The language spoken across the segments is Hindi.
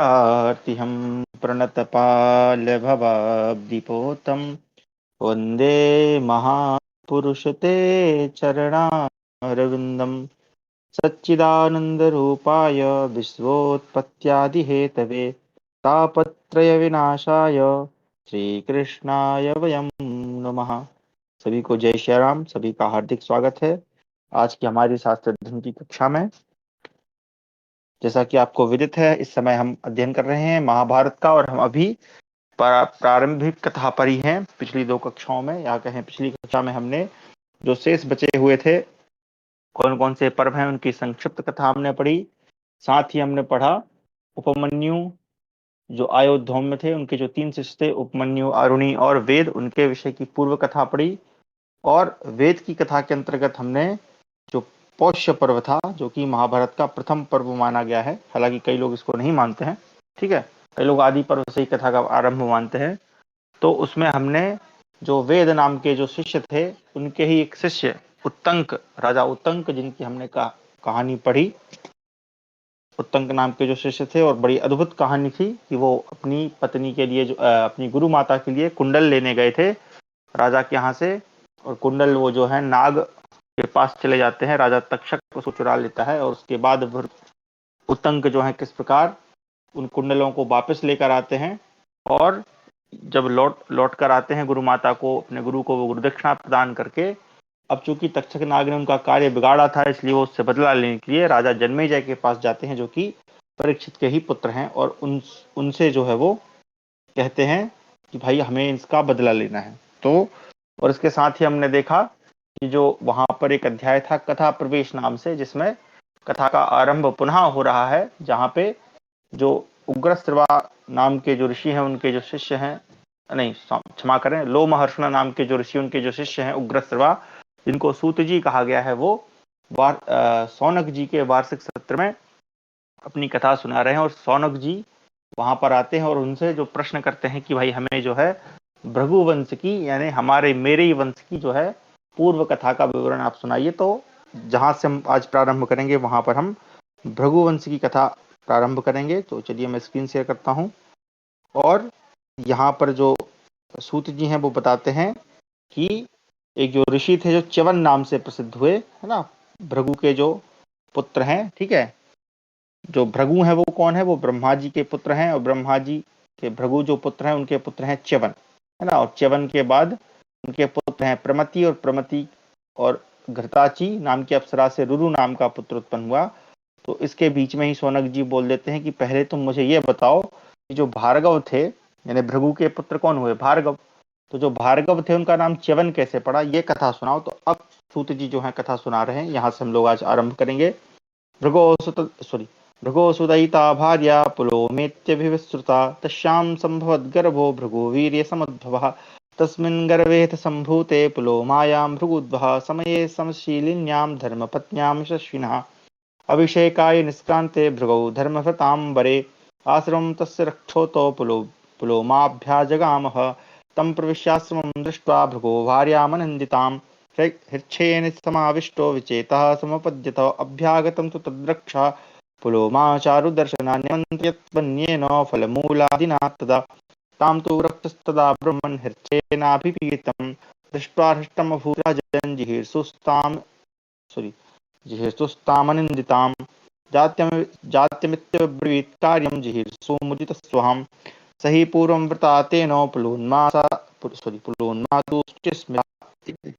आर्तिहं प्रणतपाल्यभवाब्धिपोतं वन्दे महापुरुषते चरणारविन्दं सच्चिदानन्दरूपाय विश्वोत्पत्त्यादिहेतवे तापत्रयविनाशाय श्रीकृष्णाय वयं नमः। सभी को जय श्री राम। सभी का हार्दिक स्वागत है आज की हमारी शास्त्र अध्ययन की कक्षा में। जैसा कि आपको विदित है, इस समय हम अध्ययन कर रहे हैं महाभारत का और हम अभी प्रारंभिक कथा पर ही हैं। पिछली दो कक्षाओं में या कहें पिछली कक्षा में हमने जो शेष बचे हुए थे, कौन कौन से पर्व हैं, उनकी संक्षिप्त कथा हमने पढ़ी। साथ ही हमने पढ़ा उपमन्यु जो आयोधौम्य थे, उनके जो 3 शिष्य थे, उपमन्यु, अरुणी और वेद, उनके विषय की पूर्व कथा पढ़ी। और वेद की कथा के अंतर्गत हमने जो पौष्य पर्व था, जो कि महाभारत का प्रथम पर्व माना गया है, हालांकि कई लोग इसको नहीं मानते हैं, ठीक है, कई लोग आदि पर्व से ही कथा का आरंभ मानते हैं। तो उसमें हमने जो वेद नाम के जो शिष्य थे, उनके ही एक शिष्य उत्तंक, राजा उत्तंक, जिनकी हमने कहानी पढ़ी। उत्तंक नाम के जो शिष्य थे, और बड़ी अद्भुत कहानी थी कि वो अपनी पत्नी के लिए अपनी गुरु माता के लिए कुंडल लेने गए थे राजा के यहाँ से। और कुंडल वो जो है नाग के पास चले जाते हैं, राजा तक्षक उसको चुरा लेता है और उसके बाद उत्तंक जो है किस प्रकार उन कुंडलों को वापस लेकर आते हैं। और जब लौट कर आते हैं गुरु माता को, अपने गुरु को वो गुरुदक्षिणा प्रदान करके, अब चूंकि तक्षक नाग ने उनका कार्य बिगाड़ा था, इसलिए वो उससे बदला लेने के लिए राजा जन्मेजय के पास जाते हैं, जो कि परीक्षित के ही पुत्र हैं। और उनसे जो है वो कहते हैं कि भाई हमें इसका बदला लेना है। तो और इसके साथ ही हमने देखा कि जो वहां पर एक अध्याय था कथा प्रवेश नाम से, जिसमें कथा का आरंभ पुनः हो रहा है, जहां पे जो उग्रश्रवा नाम के जो ऋषि हैं, उनके जो शिष्य हैं, नहीं क्षमा करें, लोमहर्षण नाम के जो ऋषि, उनके जो शिष्य हैं उग्रश्रवा, जिनको सूत जी कहा गया है, वो सौनक जी के वार्षिक सत्र में अपनी कथा सुना रहे हैं। और सौनक जी वहां पर आते हैं और उनसे जो प्रश्न करते हैं कि भाई हमें जो है भृगु वंश की, यानी मेरे ही वंश की जो है पूर्व कथा का विवरण आप सुनाइए। तो जहां से हम आज प्रारंभ करेंगे, वहां पर हम भृगु वंश की कथा प्रारंभ करेंगे। तो चलिए मैं स्क्रीन शेयर करता हूं। और यहाँ पर जो सूत जी हैं वो बताते हैं कि एक जो ऋषि थे जो च्यवन नाम से प्रसिद्ध हुए, है ना, भृगु के जो पुत्र हैं, ठीक है, जो भृगु हैं वो कौन है, वो ब्रह्मा जी के पुत्र हैं। और ब्रह्मा जी के भृगु जो पुत्र हैं, उनके पुत्र हैं च्यवन, है ना। और च्यवन के बाद उनके पुत्र हैं प्रमति, और प्रमति और घृताची नाम की अप्सरा से रुरु नाम का पुत्र उत्पन्न हुआ। तो इसके बीच में ही सौनक जी बोल देते हैं कि पहले तुम मुझे ये बताओ कि जो भार्गव थे, यानी भृगु के पुत्र कौन हुए, भार्गव, तो जो भार्गव थे उनका नाम च्यवन कैसे पड़ा, ये कथा सुनाओ। तो अब सूत जी जो है कथा सुना रहे हैं, यहाँ से हम लोग आज आरंभ करेंगे। भृगोसुदयिता भार्या पुलोमेत्यभिविश्रुता तस्यां सम्भवद्गर्भो भृगुवीर्यसमुद्भवः तस्मिन् गर्भेऽथ सम्भूते पुलोमायां भृगुद्वः समये समशीलिन्यां धर्मपत्न्यां यशस्विनः अभिषेकाय निष्क्रान्ते भृगौ धर्मभृताम्बरे आश्रमं तस्य रक्षोतो पुलोमाभ्याजगामः तं प्रविश्याश्रमं दृष्ट्वा भृगो भार्यामनन्दितां हृच्छेन समाविष्टो विचेतः समुपद्यत अभ्यागतं तु तद्रक्षा पुलोमाचारुदर्शनान्यमन्त्रयत्वन्येन फलमूलादिना तदा तां तु रक्तस्तदा ब्रह्मन् हृच्छेनाभिपीडितं दृष्ट्वा हृष्टमभूराजन् जिहीर्षुस्तामनिन्दितां जात्यमित्यब्रवीत् कार्यं जिहीर्षुमुदितस्वहं स हि पूर्वं वृता तेन पुलोन्मातु स्मृता।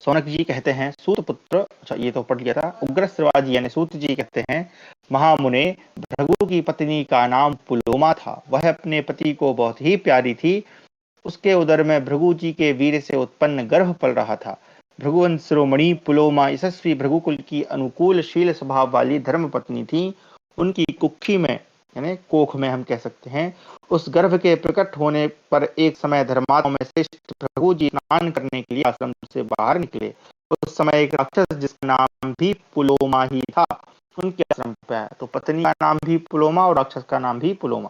सौनक जी कहते हैं सूत पुत्र, अच्छा ये तो पढ़ लिया था, उग्रश्रवा जी यानी सूत जी कहते हैं महामुने, भृगु की पत्नी का नाम पुलोमा था। वह अपने पति को बहुत ही प्यारी थी। उसके उदर में भृगु जी के वीर से उत्पन्न गर्भ पल रहा था। भृगुवंश शिरोमणि पुलोमा यशस्वी भृगुकुल की अनुकूलशील स्वभाव वाली धर्म पत्नी थी। उनकी कुक्षी में, यानी कोख में हम कह सकते हैं, उस गर्भ के प्रकट होने पर एक समय धर्मात्मा में श्रेष्ठ भृगु जी स्नान करने के लिए आश्रम से बाहर निकले। उस समय एक राक्षस जिसका नाम भी पुलोमा ही था उनके आश्रम पे आया। तो पत्नी का नाम भी पुलोमा और राक्षस का नाम भी पुलोमा।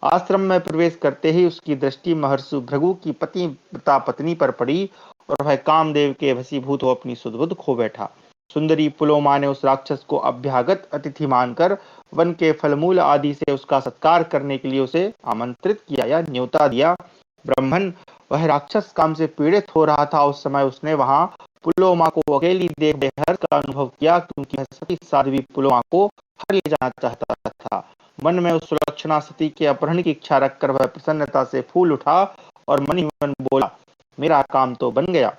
आश्रम में प्रवेश करते ही उसकी दृष्टि महर्षि भृगु की पतिव्रता पत्नी पर पड़ी और वह कामदेव के वशीभूत हो अपनी सुध बुध खो बैठा। सुंदरी पुलोमा ने उस राक्षस को अभ्यागत अतिथि मानकर वन के फलमूल आदि से उसका सत्कार करने के लिए उसे आमंत्रित किया या न्योता दिया। ब्राह्मण, वह राक्षस काम से पीड़ित हो रहा था। उस समय उसने वहां पुलोमा को अकेली देख बेहद का अनुभव किया, क्योंकि वह सती साध्वी पुलोमा को हर ले जाना चाहता था। मन में उस सुलक्षणा सती के अपहरण की इच्छा रखकर वह प्रसन्नता से फूल उठा और मन ही मन बोला, मेरा काम तो बन गया।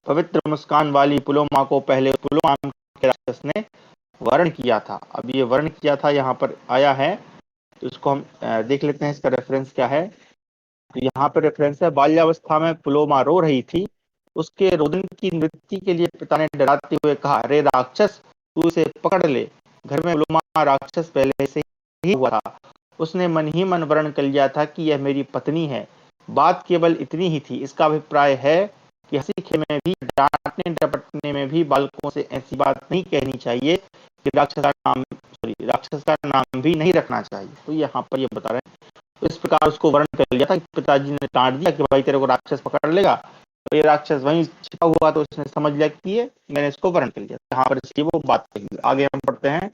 पवित्र मुस्कान वाली पुलोमा को पहले पुलोमा के राक्षस ने वर्ण किया था। अब ये वर्ण किया था यहाँ पर आया है, तो इसको हम देख लेते हैं, इसका रेफरेंस क्या है। तो यहाँ पर रेफरेंस है, बाल्यावस्था में पुलोमा रो रही थी। उसके रोदन की मृत्यु के लिए पिता ने डराते हुए कहा, अरे राक्षस, तू इसे पकड़ ले। घर में पुलोमा राक्षस पहले से ही हुआ था। उसने मन ही मन वर्ण कर लिया था कि यह मेरी पत्नी है। बात केवल इतनी ही थी। इसका अभिप्राय है कि हंसी खेल में भी, डांटने डपटने में भी बालकों से ऐसी बात नहीं कहनी चाहिए कि राक्षस का नाम भी नहीं रखना चाहिए। तो यहाँ पर ये बता रहे हैं, तो इस प्रकार उसको वर्ण कर लिया था। पिताजी ने डांट दिया कि भाई तेरे को राक्षस पकड़ लेगा, तो ये राक्षस वहीं छिपा हुआ, तो उसने समझ लिया कि ये मैंने इसको वर्ण कर लिया। यहाँ पर इसकी वो बात कही। आगे हम पढ़ते हैं,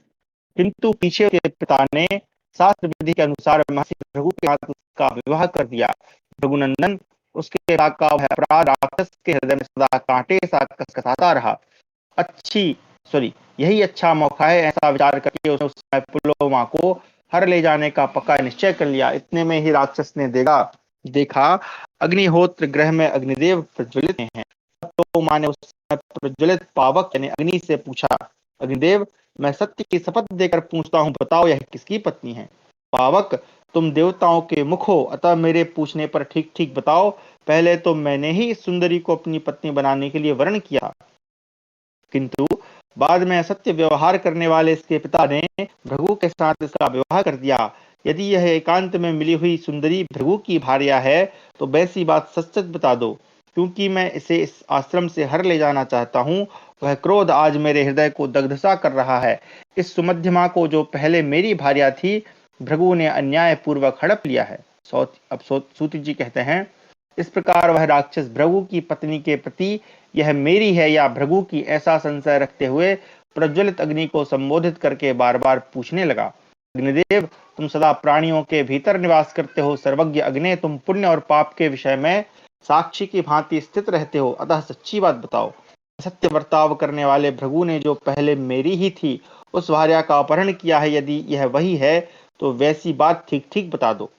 किंतु पीछे के पिता ने शास्त्र विधि के अनुसार महर्षि भृगु के साथ उसका विवाह कर दिया। भृगुनंदन, उसके का अपराध राक्षस के हृदय में सदा कांटे सा कसकसाता रहा। यही अच्छा मौका है, ऐसा विचार करके उसने उस समय पुलोमा को हर ले जाने का पक्का निश्चय कर लिया। इतने में ही राक्षस ने देखा अग्निहोत्र ग्रह में अग्निदेव प्रज्वलित हैं। पुलोमा ने उस समय प्रज्वलित पावक यानी अग्नि से पूछा, अग्निदेव, मैं सत्य की शपथ देकर पूछता हूँ, बताओ यह किसकी पत्नी है। पावक, तुम देवताओं के मुख हो, अतः मेरे पूछने पर ठीक ठीक बताओ। पहले तो मैंने ही इस सुंदरी को अपनी पत्नी बनाने के लिए वर्ण किया, किंतु बाद में असत्य व्यवहार करने वाले इसके पिता ने भृगु के साथ इसका विवाह कर दिया। यदि यह एकांत में मिली हुई सुंदरी भृगु की भार्या है, तो वैसी बात सच सच बता दो, क्योंकि मैं इसे इस आश्रम से हर ले जाना चाहता हूँ। वह क्रोध आज मेरे हृदय को दग्धसा कर रहा है। इस सुमध्यमा को, जो पहले मेरी भार्या थी, भृगु ने अन्याय पूर्वक हड़प लिया है। अब सूत जी कहते हैं, इस प्रकार वह राक्षस भृगु की पत्नी के प्रति यह मेरी है या भृगु की, ऐसा संशय रखते हुए प्रज्वलित अग्नि को संबोधित करके बार बार पूछने लगा, अग्निदेव, तुम सदा प्राणियों के भीतर निवास करते हो। सर्वज्ञ अग्नि, तुम पुण्य और पाप के विषय में साक्षी की भांति स्थित रहते हो, अतः सच्ची बात बताओ। सत्य बर्ताव करने वाले भृगु ने, जो पहले मेरी ही थी, उस भार्या का अपहरण किया है। यदि यह वही है, तो वैसी बात ठीक ठीक बता दो।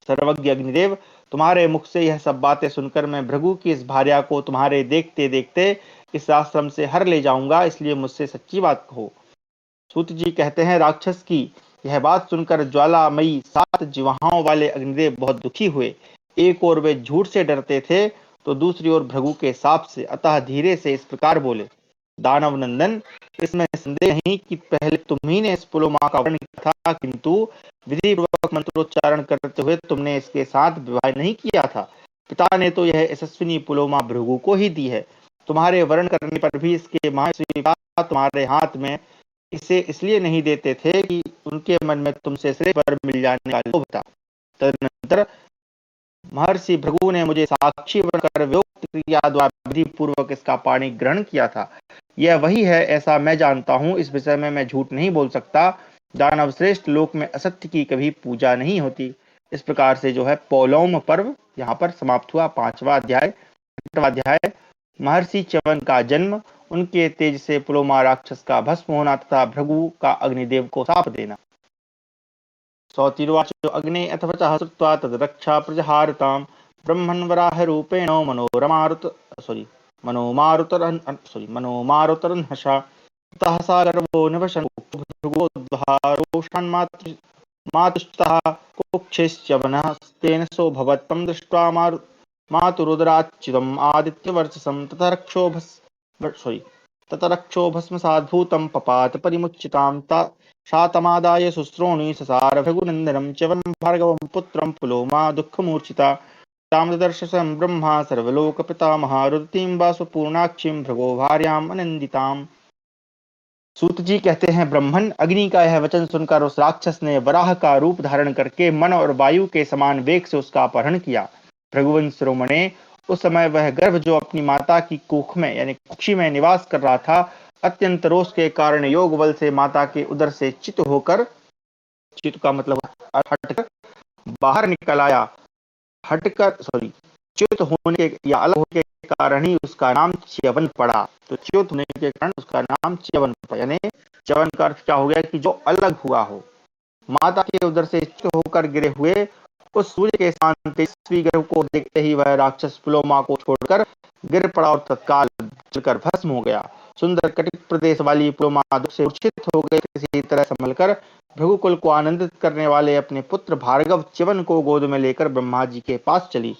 सर्वज्ञ अग्निदेव, तुम्हारे मुख से यह सब बातें सुनकर मैं भृगु की इस भार्या को तुम्हारे देखते देखते इस आश्रम से हर ले जाऊंगा, इसलिए मुझसे सच्ची बात कहो। सूत जी कहते हैं, राक्षस की यह बात सुनकर ज्वालामयी 7 जिह्वाओं वाले अग्निदेव बहुत दुखी हुए। एक ओर वे झूठ से डरते थे, तो दूसरी ओर भृगु के शाप से। अतः धीरे से इस प्रकार बोले, दानव नंदन, इसमें संदेह नहीं कि पहले तुम्ही ने इस पुलोमा का वर्ण किया था, किंतु विधि पूर्वक मंत्रोच्चारण करते हुए तुमने इसके साथ विवाह नहीं किया था। पिता ने तो यह यशस्विनी पुलोमा भृगु को ही दी है। तुम्हारे वर्ण करने पर भी इसके महर्षि तुम्हारे हाथ में इसे इसलिए नहीं देते थे कि उनके मन में तुमसे श्रेय पर मिल जाने का लोभ था। तदनंतर महर्षि भृगु ने मुझे साक्षी बनकर वियुक्त क्रिया द्वारा विधि पूर्वक इसका पानी ग्रहण किया था। यह वही है, ऐसा मैं जानता हूँ। इस विषय में मैं झूठ नहीं बोल सकता। दानव श्रेष्ठ लोक में असत्य की कभी पूजा नहीं होती। इस प्रकार से जो है पौलौम पर्व यहाँ पर समाप्त हुआ। 5वां अध्याय। 8वां अध्याय, महर्षि च्यवन का जन्म, उनके तेज से पुलोमा राक्षस का भस्म होना तथा भृगु का अग्निदेव को शाप देना। सौतिर्वाच अग्ने अथवा श्रुत्वा तद्रक्षा प्रजहारतां ब्रह्मन् वराह रूपेण मनोमारुतरन्हषा ततः सा गर्भो निवशन् मातुस्तः कुक्षेश्चवनः तेन सोऽभवत् तं दृष्ट्वा मातुरुदराच्युतम् आदित्यवर्चसं ततरक्षो भस्मसाद्भूतं पपात परिमुच्यतां शातमादाय शुश्रोणि ससार भृगुनन्दनं च्यवनं भार्गवं पुत्रं पुलोमा दुःखमूर्छिता तां ददर्शसं ब्रह्मा सर्वलोकपितामहा रुदतीं वासुपूर्णाक्षीं भृगो भार्याम् अनन्दिताम्। सूत जी कहते हैं, ब्रह्मन, अग्नि का यह वचन सुनकर उस राक्षस ने वराह का रूप धारण करके मन और वायु के समान वेग से उसका अपहरण किया। भृगुवंश शिरोमणे, उस समय वह गर्भ जो अपनी माता की कुख में यानी कुक्षी में निवास कर रहा था, अत्यंत रोष के कारण योग बल से माता के उदर से चित होकर, चित का मतलब हटकर बाहर निकल आया। हटकर सॉरी च्युत होने के या अलग होने के कारण ही उसका नाम च्यवन पड़ा। तो च्युत होने के कारण उसका नाम च्यवन पड़ा, यानी च्यवन का अर्थ क्या हो गया कि जो अलग हुआ हो। माता के उदर से च्युत होकर गिरे हुए उस सूर्य के समान तेजस्वी ग्रह को देखते ही वह राक्षस पुलोमा को छोड़कर गिर पड़ा और तत्काल जलकर भस्म हो गया। सुंदर कटिक प्रदेश वाली पुलोमा दुख से मूर्छित हो गई। किसी तरह संभलकर भृगुकुल को आनंदित करने वाले अपने पुत्र भार्गव च्यवन को गोद में लेकर ब्रह्मा जी के पास चली।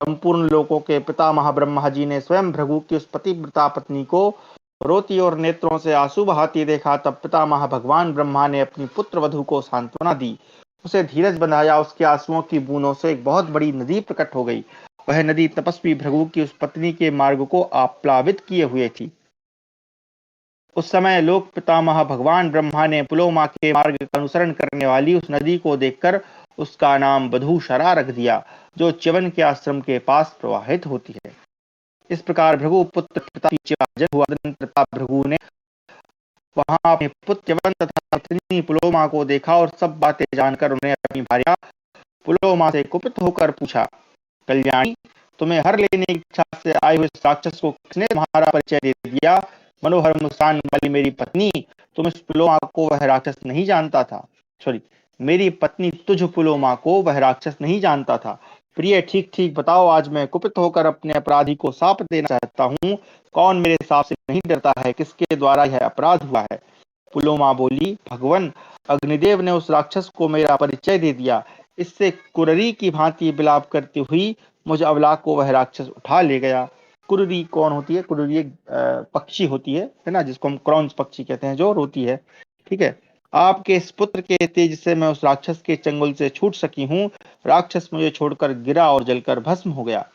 संपूर्ण लोकों के पितामह ब्रह्मा जी ने स्वयं भृगु की उस पतिव्रता पत्नी को रोती और नेत्रों से आंसू बहाती देखा। तब पितामह भगवान ब्रह्मा ने अपनी पुत्र वधु को सांत्वना दी, उसे धीरज बंधाया। उसके आंसुओं की बूंदों से एक बहुत बड़ी नदी प्रकट हो गई। वह नदी तपस्वी भृगु की उस पत्नी के मार्ग को आप्लावित किए हुए थी। उस समय लोक पितामह भगवान ब्रह्मा ने पुलोमा के मार्ग का अनुसरण करने वाली उस नदी को देखकर उसका नाम बधूशरा रख दिया, जो च्यवन के आश्रम के पास प्रवाहित होती है। इस प्रकार भृगु पुत्र पिता की जन्म हुआ। तदनंतर भृगु ने वहां अपने पुत्र च्यवन तथा पत्नी पुलोमा को देखा और सब बातें जानकर उन्हें अपनी भार्या पुलोमा से कुपित होकर पूछा, कल्याणी, तुम्हें हर लेने की इच्छा से आए हुए राक्षस को किसने तुम्हारा परिचय दे दिया? मनोहर मुस्कान वाली मेरी पत्नी, तुम इस पुलोमा को वह राक्षस नहीं जानता था। सॉरी, मेरी पत्नी तुझ पुलोमा को वह राक्षस नहीं जानता था। प्रिय, ठीक ठीक बताओ, आज मैं कुपित होकर अपने अपराधी को साप देना चाहता हूँ। कौन मेरे साप से नहीं डरता है? किसके द्वारा यह अपराध हुआ है? पुलोमा बोली, भगवन, अग्निदेव ने उस राक्षस को मेरा परिचय दे दिया। इससे कुररी की भांति विलाप करती हुई मुझ अबला को वह राक्षस उठा ले गया। कुररी कौन होती है? कुररी एक पक्षी होती है ना, जिसको हम क्रॉन्स पक्षी कहते हैं, जो रोती है। ठीक है। आपके इस पुत्र के तेज से मैं उस राक्षस के चंगुल से छूट सकी हूँ। राक्षस मुझे छोड़कर गिरा और जलकर भस्म हो गया।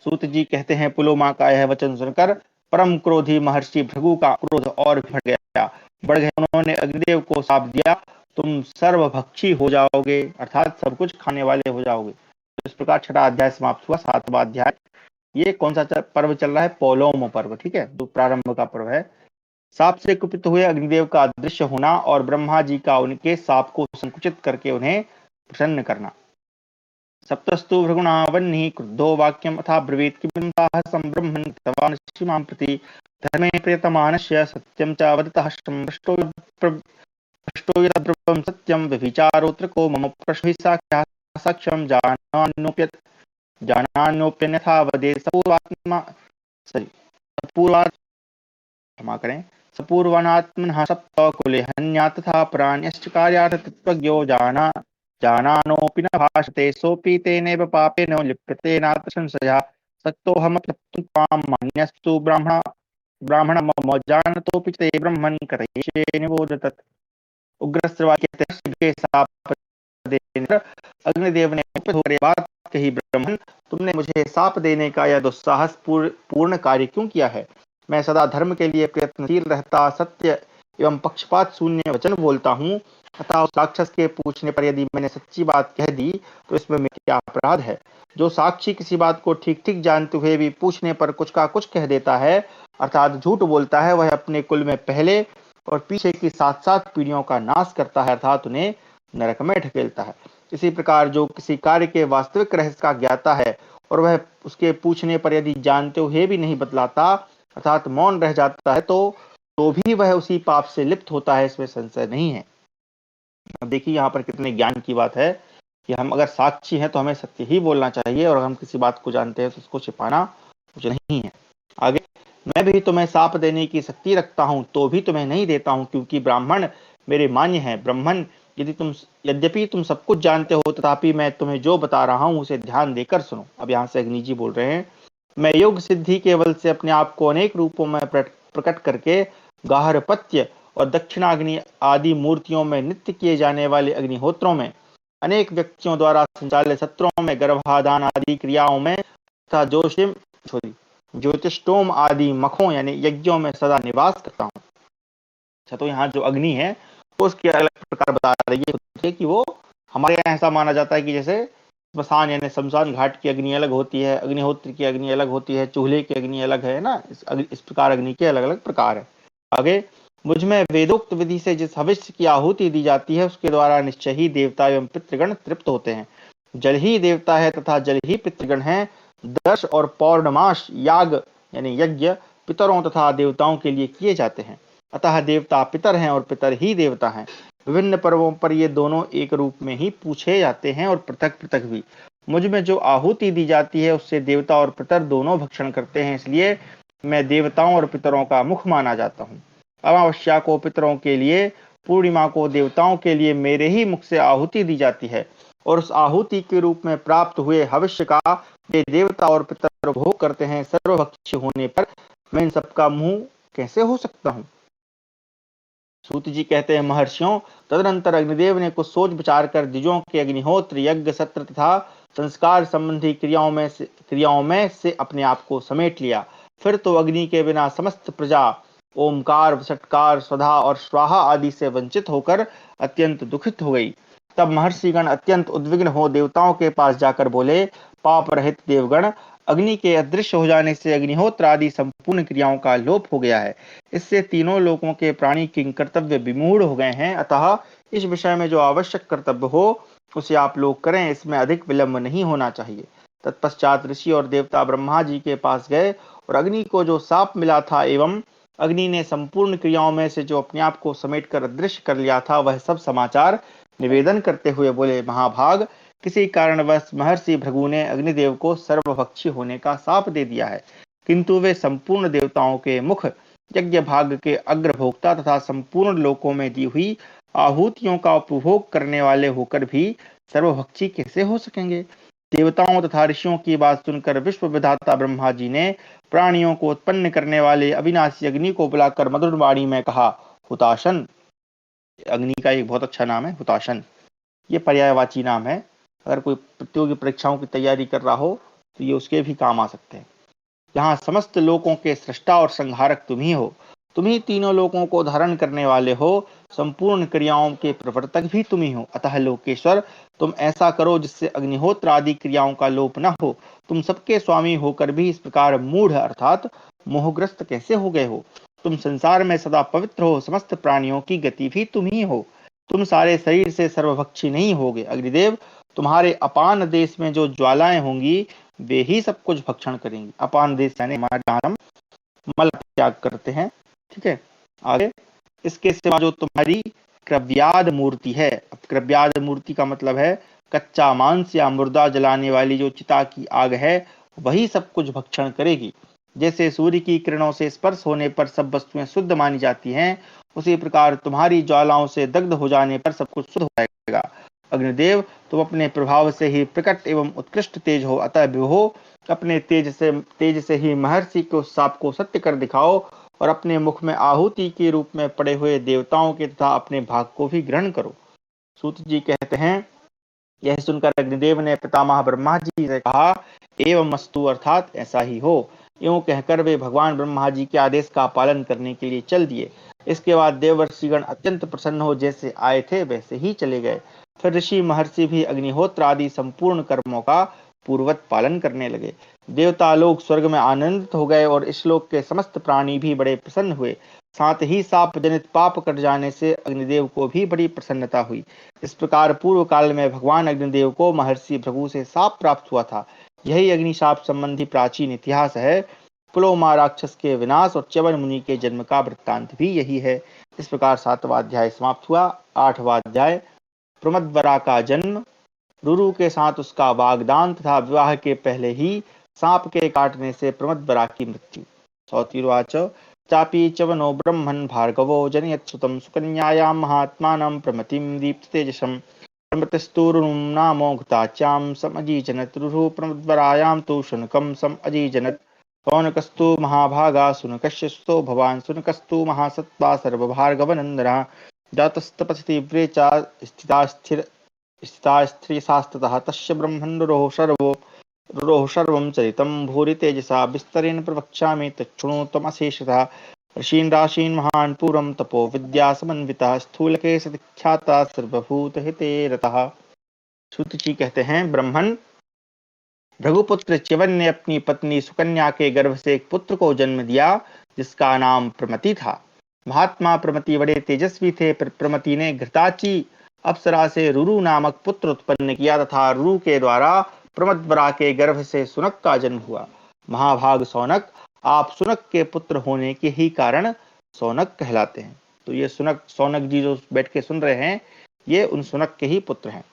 सूत जी कहते हैं, पुलोमा का यह वचन सुनकर परम क्रोधी महर्षि भृगु का क्रोध और बढ़ गया। उन्होंने अग्निदेव को शाप दिया, तुम सर्वभक्षी हो जाओगे, अर्थात सब कुछ खाने वाले हो जाओगे। इस प्रकार छठा अध्याय समाप्त हुआ। सातवां अध्याय, ये कौन सा पर्व चल रहा है? पौलोम पर्व। ठीक है, जो प्रारंभ का पर्व है। साप से कुपित हुए अग्निदेव का अदृश्य होना और ब्रह्मा जी का उनके साप को संकुचित करके उन्हें प्रसन्न करना। सप्तस्तु भृगुणावन्निः क्रुद्धो वाक्यम् अथा ब्रवीत्, किं साहसं ब्रह्मन् कृतवान् सीमां प्रति, धर्मे प्रियतमानस्य सत्यं च वदतः भ्रष्टो यद्ब्रुवं सत्यं व्यभिचारोऽत्र को मम प्रश्नैः साक्ष्यं जानान्योऽप्यन्यथा वदे सपूर्वात्मा सपूर्वात् क्षमा करें सपूर्वानात्मनः सप्तकुले हन्या तथा प्राण्यश्च कार्यार्थ तत्त्वज्ञो जानानोऽपि न भाषते सोऽपि तेनैव पापेन लिप्यते नात्र संशयः। सक्तोऽहमप्यक्तुं त्वां मान्यस्तु ब्राह्मणमम जानतोऽपि ते ब्रह्मन् कथयिष्ये निबोध तत्। उग्रश्रवा के साप देने अग्निदेव ने बात कही, ब्रह्मन, तुमने मुझे साप देने का यह दुस्साहस पूर्ण कार्य क्यों किया है? मैं सदा धर्म के लिए प्रयत्नशील रहता, सत्य एवं पक्षपात शून्य वचन बोलता हूँ, तथा उस राक्षस के पूछने पर यदि मैंने सच्ची बात कह दी तो इसमें मेरा क्या अपराध है? जो साक्षी किसी बात को ठीक ठीक जानते हुए भी पूछने पर कुछ का कुछ कह देता है, अर्थात झूठ बोलता है, वह अपने कुल में पहले और पीछे की 7-7 पीढ़ियों का नाश करता है, अर्थात उन्हें नरक में ढकेलता है। इसी प्रकार जो किसी कार्य के वास्तविक रहस्य का ज्ञाता है और वह उसके पूछने पर यदि जानते हुए भी नहीं बतलाता, अर्थात मौन रह जाता है, तो भी वह उसी पाप से लिप्त होता है, इसमें संशय नहीं है। अब देखिए यहाँ पर कितने ज्ञान की बात है कि हम अगर साक्षी हैं तो हमें सत्य ही बोलना चाहिए, और हम किसी बात को जानते हैं तो उसको छिपाना कुछ नहीं है। आगे, मैं भी तुम्हें साप देने की शक्ति रखता हूँ तो भी तुम्हें नहीं देता हूँ, क्योंकि ब्राह्मण मेरे मान्य हैं। ब्राह्मण, यद्यपि तुम सब कुछ जानते हो, तथापि मैं तुम्हें जो बता रहा हूँ उसे ध्यान देकर सुनो। अब यहाँ से अग्नि जी बोल रहे हैं, मैं योग सिद्धि के बल से अपने आप को अनेक रूपों में प्रकट करके गार्हपत्य और दक्षिणाग्नि आदि मूर्तियों में नित्य किए जाने वाले अग्निहोत्रों में, अनेक व्यक्तियों द्वारा संचालित सत्रों में, गर्भाधान आदि क्रियाओं में तथा ज्योतिषोम आदि मखों यानी यज्ञों में सदा निवास करता हूँ। अच्छा, तो यहाँ जो अग्नि है उसके अलग प्रकार बता रही है कि वो हमारे यहाँ ऐसा माना जाता है कि जैसे स्मशान यानी शमशान घाट की अग्नि अलग होती है, अग्निहोत्र की अग्नि अलग होती है, चूल्हे की अग्नि अलग है ना। इस प्रकार अग्नि के अलग अलग प्रकार है। आगे, मुझ में वेदोक्त विधि से जिस हविष्य की आहुति दी जाती है उसके द्वारा निश्चय ही देवता एवं पितृगण तृप्त होते हैं। जल ही देवता है तथा जल ही पितृगण है। दर्श और पौर्णमास याग यानी यज्ञ पितरों तथा देवताओं के लिए किए जाते हैं। अतः देवता पितर हैं और पितर ही देवता हैं। विभिन्न पर्वों पर ये दोनों एक रूप में ही पूछे जाते हैं और पृथक पृथक भी। मुझ में जो आहुति दी जाती है उससे देवता और पितर दोनों भक्षण करते हैं, इसलिए मैं देवताओं और पितरों का मुख माना जाता हूँ। अमावस्या को पितरों के लिए, पूर्णिमा को देवताओं के लिए मेरे ही मुख से आहुति दी जाती है और उस आहुति के रूप में प्राप्त हुए हविष्य का वे देवता और पितर भोग करते हैं। सर्वभक्षी होने पर मैं इन सबका मुंह कैसे हो सकता हूँ। सूत जी कहते हैं, महर्षियों, तदनंतर अग्निदेव ने कुछ सोच विचार कर द्विजों के अग्निहोत्र, यज्ञ, सत्र तथा संस्कार संबंधी क्रियाओं में से अपने आप को समेट लिया। फिर तो अग्नि के बिना समस्त प्रजा ओमकार, षटकार, स्वधा और स्वाहा आदि से वंचित होकर अत्यंत दुखित हो गई। तब महर्षिगण अत्यंत उद्विग्न हो देवताओं के पास जाकर बोले, पाप रहित देवगण, अग्नि के अदृश्य हो जाने से अग्निहोत्र आदि संपूर्ण क्रियाओं का लोप हो गया है। इससे तीनों लोकों के प्राणी किंग कर्तव्य विमूढ़ हो गए हैं। अतः इस विषय में जो आवश्यक कर्तव्य हो उसे आप लोग करें, इसमें अधिक विलंब नहीं होना चाहिए। तत्पश्चात ऋषि और देवता ब्रह्मा जी के पास गए और अग्नि को जो साप मिला था एवं अग्नि ने संपूर्ण क्रियाओं में से जो अपने आप को समेटकर अदृश्य कर लिया था, वह सब समाचार निवेदन करते हुए बोले, महाभाग, किसी कारणवश महर्षि भृगु ने अग्निदेव को सर्वभक्षी होने का शाप दे दिया है, किंतु वे संपूर्ण देवताओं के मुख, यज्ञ भाग के अग्रभोक्ता तथा संपूर्ण लोकों में दी हुई आहुतियों का उपभोग करने वाले होकर भी सर्वभक्षी कैसे हो सकेंगे। देवताओं तथा ऋषियों की बात सुनकर विश्व विधाता ब्रह्मा जी ने प्राणियों को उत्पन्न करने वाले अविनाशी अग्नि को बुलाकर मधुर वाणी में कहा, हुताशन। अग्नि का एक बहुत अच्छा नाम है हुताशन। ये पर्यायवाची नाम है। अगर कोई प्रतियोगी परीक्षाओं की तैयारी कर रहा हो तो ये उसके भी काम आ सकते हैं। यहाँ समस्त लोकों के सृष्टा और संहारक तुम ही हो। तुम ही तीनों लोकों को धारण करने वाले हो। संपूर्ण क्रियाओं के प्रवर्तक भी तुम ही हो। अतः लोकेश्वर, तुम ऐसा करो जिससे अग्निहोत्र आदि क्रियाओं का लोप न हो। तुम सबके स्वामी होकर भी इस प्रकार मूढ़ अर्थात मोहग्रस्त कैसे हो गए हो। तुम संसार में सदा पवित्र हो। समस्त प्राणियों की गति भी तुम ही हो। तुम सारे शरीर से सर्वभक्षी नहीं होगे। अग्निदेव, तुम्हारे अपान देश में जो ज्वालाएं होंगी वे ही सब कुछ भक्षण करेंगी। अपान देश यानी हमारे जहाँ हम मल त्याग करते हैं। ठीक है, आगे, इसके सिवा जो तुम्हारी क्रव्याद मूर्ति है। अब क्रव्याद मूर्ति का मतलब है कच्चा मांस या मुर्दा जलाने वाली जो चिता की आग है, वही सब कुछ भक्षण करेगी। जैसे सूर्य की किरणों से स्पर्श होने पर सब वस्तुएं शुद्ध मानी जाती हैं, उसी प्रकार तुम्हारी ज्वालाओं से दग्ध हो जाने पर सब कुछ शुद्ध हो जाएगा। अग्निदेव, तुम अपने प्रभाव से ही प्रकट एवं उत्कृष्ट तेज हो। अतः विभो, अपने तेज से ही महर्षि को साप को सत्य कर दिखाओ और अपने मुख में आहुति के रूप में पड़े हुए देवताओं के तथा अपने भाग को भी ग्रहण करो। सूत जी कहते हैं, यह सुनकर अग्निदेव ने पितामह ब्रह्मा जी से कहा, एवं अस्तु अर्थात ऐसा ही हो। यूं कहकर वे भगवान ब्रह्मा जी के आदेश का पालन करने के लिए चल दिए। इसके बाद देवर्षिगण अत्यंत प्रसन्न हो जैसे आए थे वैसे ही चले गए। फिर ऋषि महर्षि भी अग्निहोत्र आदि संपूर्ण कर्मों का पूर्वत पालन करने लगे। देवता लोग स्वर्ग में आनंदित हो गए और इस लोक के समस्त प्राणी भी बड़े प्रसन्न हुए। साथ ही साप जनित पाप कट जाने से अग्निदेव को भी बड़ी प्रसन्नता हुई। इस प्रकार पूर्व काल में भगवान अग्निदेव को महर्षि भृगु से साप प्राप्त हुआ था। यही अग्निशाप संबंधी प्राचीन इतिहास है। पुलोमा राक्षस के विनाश और च्यवन मुनि के जन्म का वृत्तांत भी यही है। इस प्रकार 7वां अध्याय समाप्त हुआ। 8वां अध्याय, प्रमदवरा का जन्म, रुरु के साथ उसका वागदान तथा विवाह के पहले ही सांप के काटने से प्रमदवरा की मृत्यु। सौतिर्वाच, चापि च्यवनो ब्रह्मन् भार्गवो जनयत्सुतं सुकन्यायां महात्मानं प्रमतिं दीप्ततेजसं प्रमतिस्तु रुरुं नामो घृताच्यां समजीजनत्। रुरुः प्रमदवरायां तु शुनकं समजीजनत्। पौनकस्तु महाभागा शुनकस्य सुतो भवान्। शुनकस्तु महासत्त्वा सर्वभार्गवनन्दनः। जातस्तपसि तीव्रे च स्थितास्त्रियशास्ततः तस्य ब्रह्मन् रुरोः सर्वं चरितं भूरि तेजसा विस्तरेण प्रवक्ष्यामि तच्छृणु त्वमशेषतः। ऋषीन् राशीन् महान् पूर्वं तपो विद्या समन्वितः स्थूलकेश विख्याता सर्वभूतहिते रतः। सूत जी कहते हैं, ब्रह्मन भृगुपुत्र च्यवन ने अपनी पत्नी सुकन्या के गर्भ से एक पुत्र को जन्म दिया जिसका नाम प्रमति था। महात्मा प्रमति बड़े तेजस्वी थे। प्रमति ने घृताची अप्सरा से रुरु नामक पुत्र उत्पन्न किया तथा रुरु के द्वारा प्रमदवरा के गर्भ से सुनक का जन्म हुआ। महाभाग सौनक, आप सुनक के पुत्र होने के ही कारण सौनक कहलाते हैं। तो ये सौनक जी जो बैठ के सुन रहे हैं, ये उन सुनक के ही पुत्र हैं।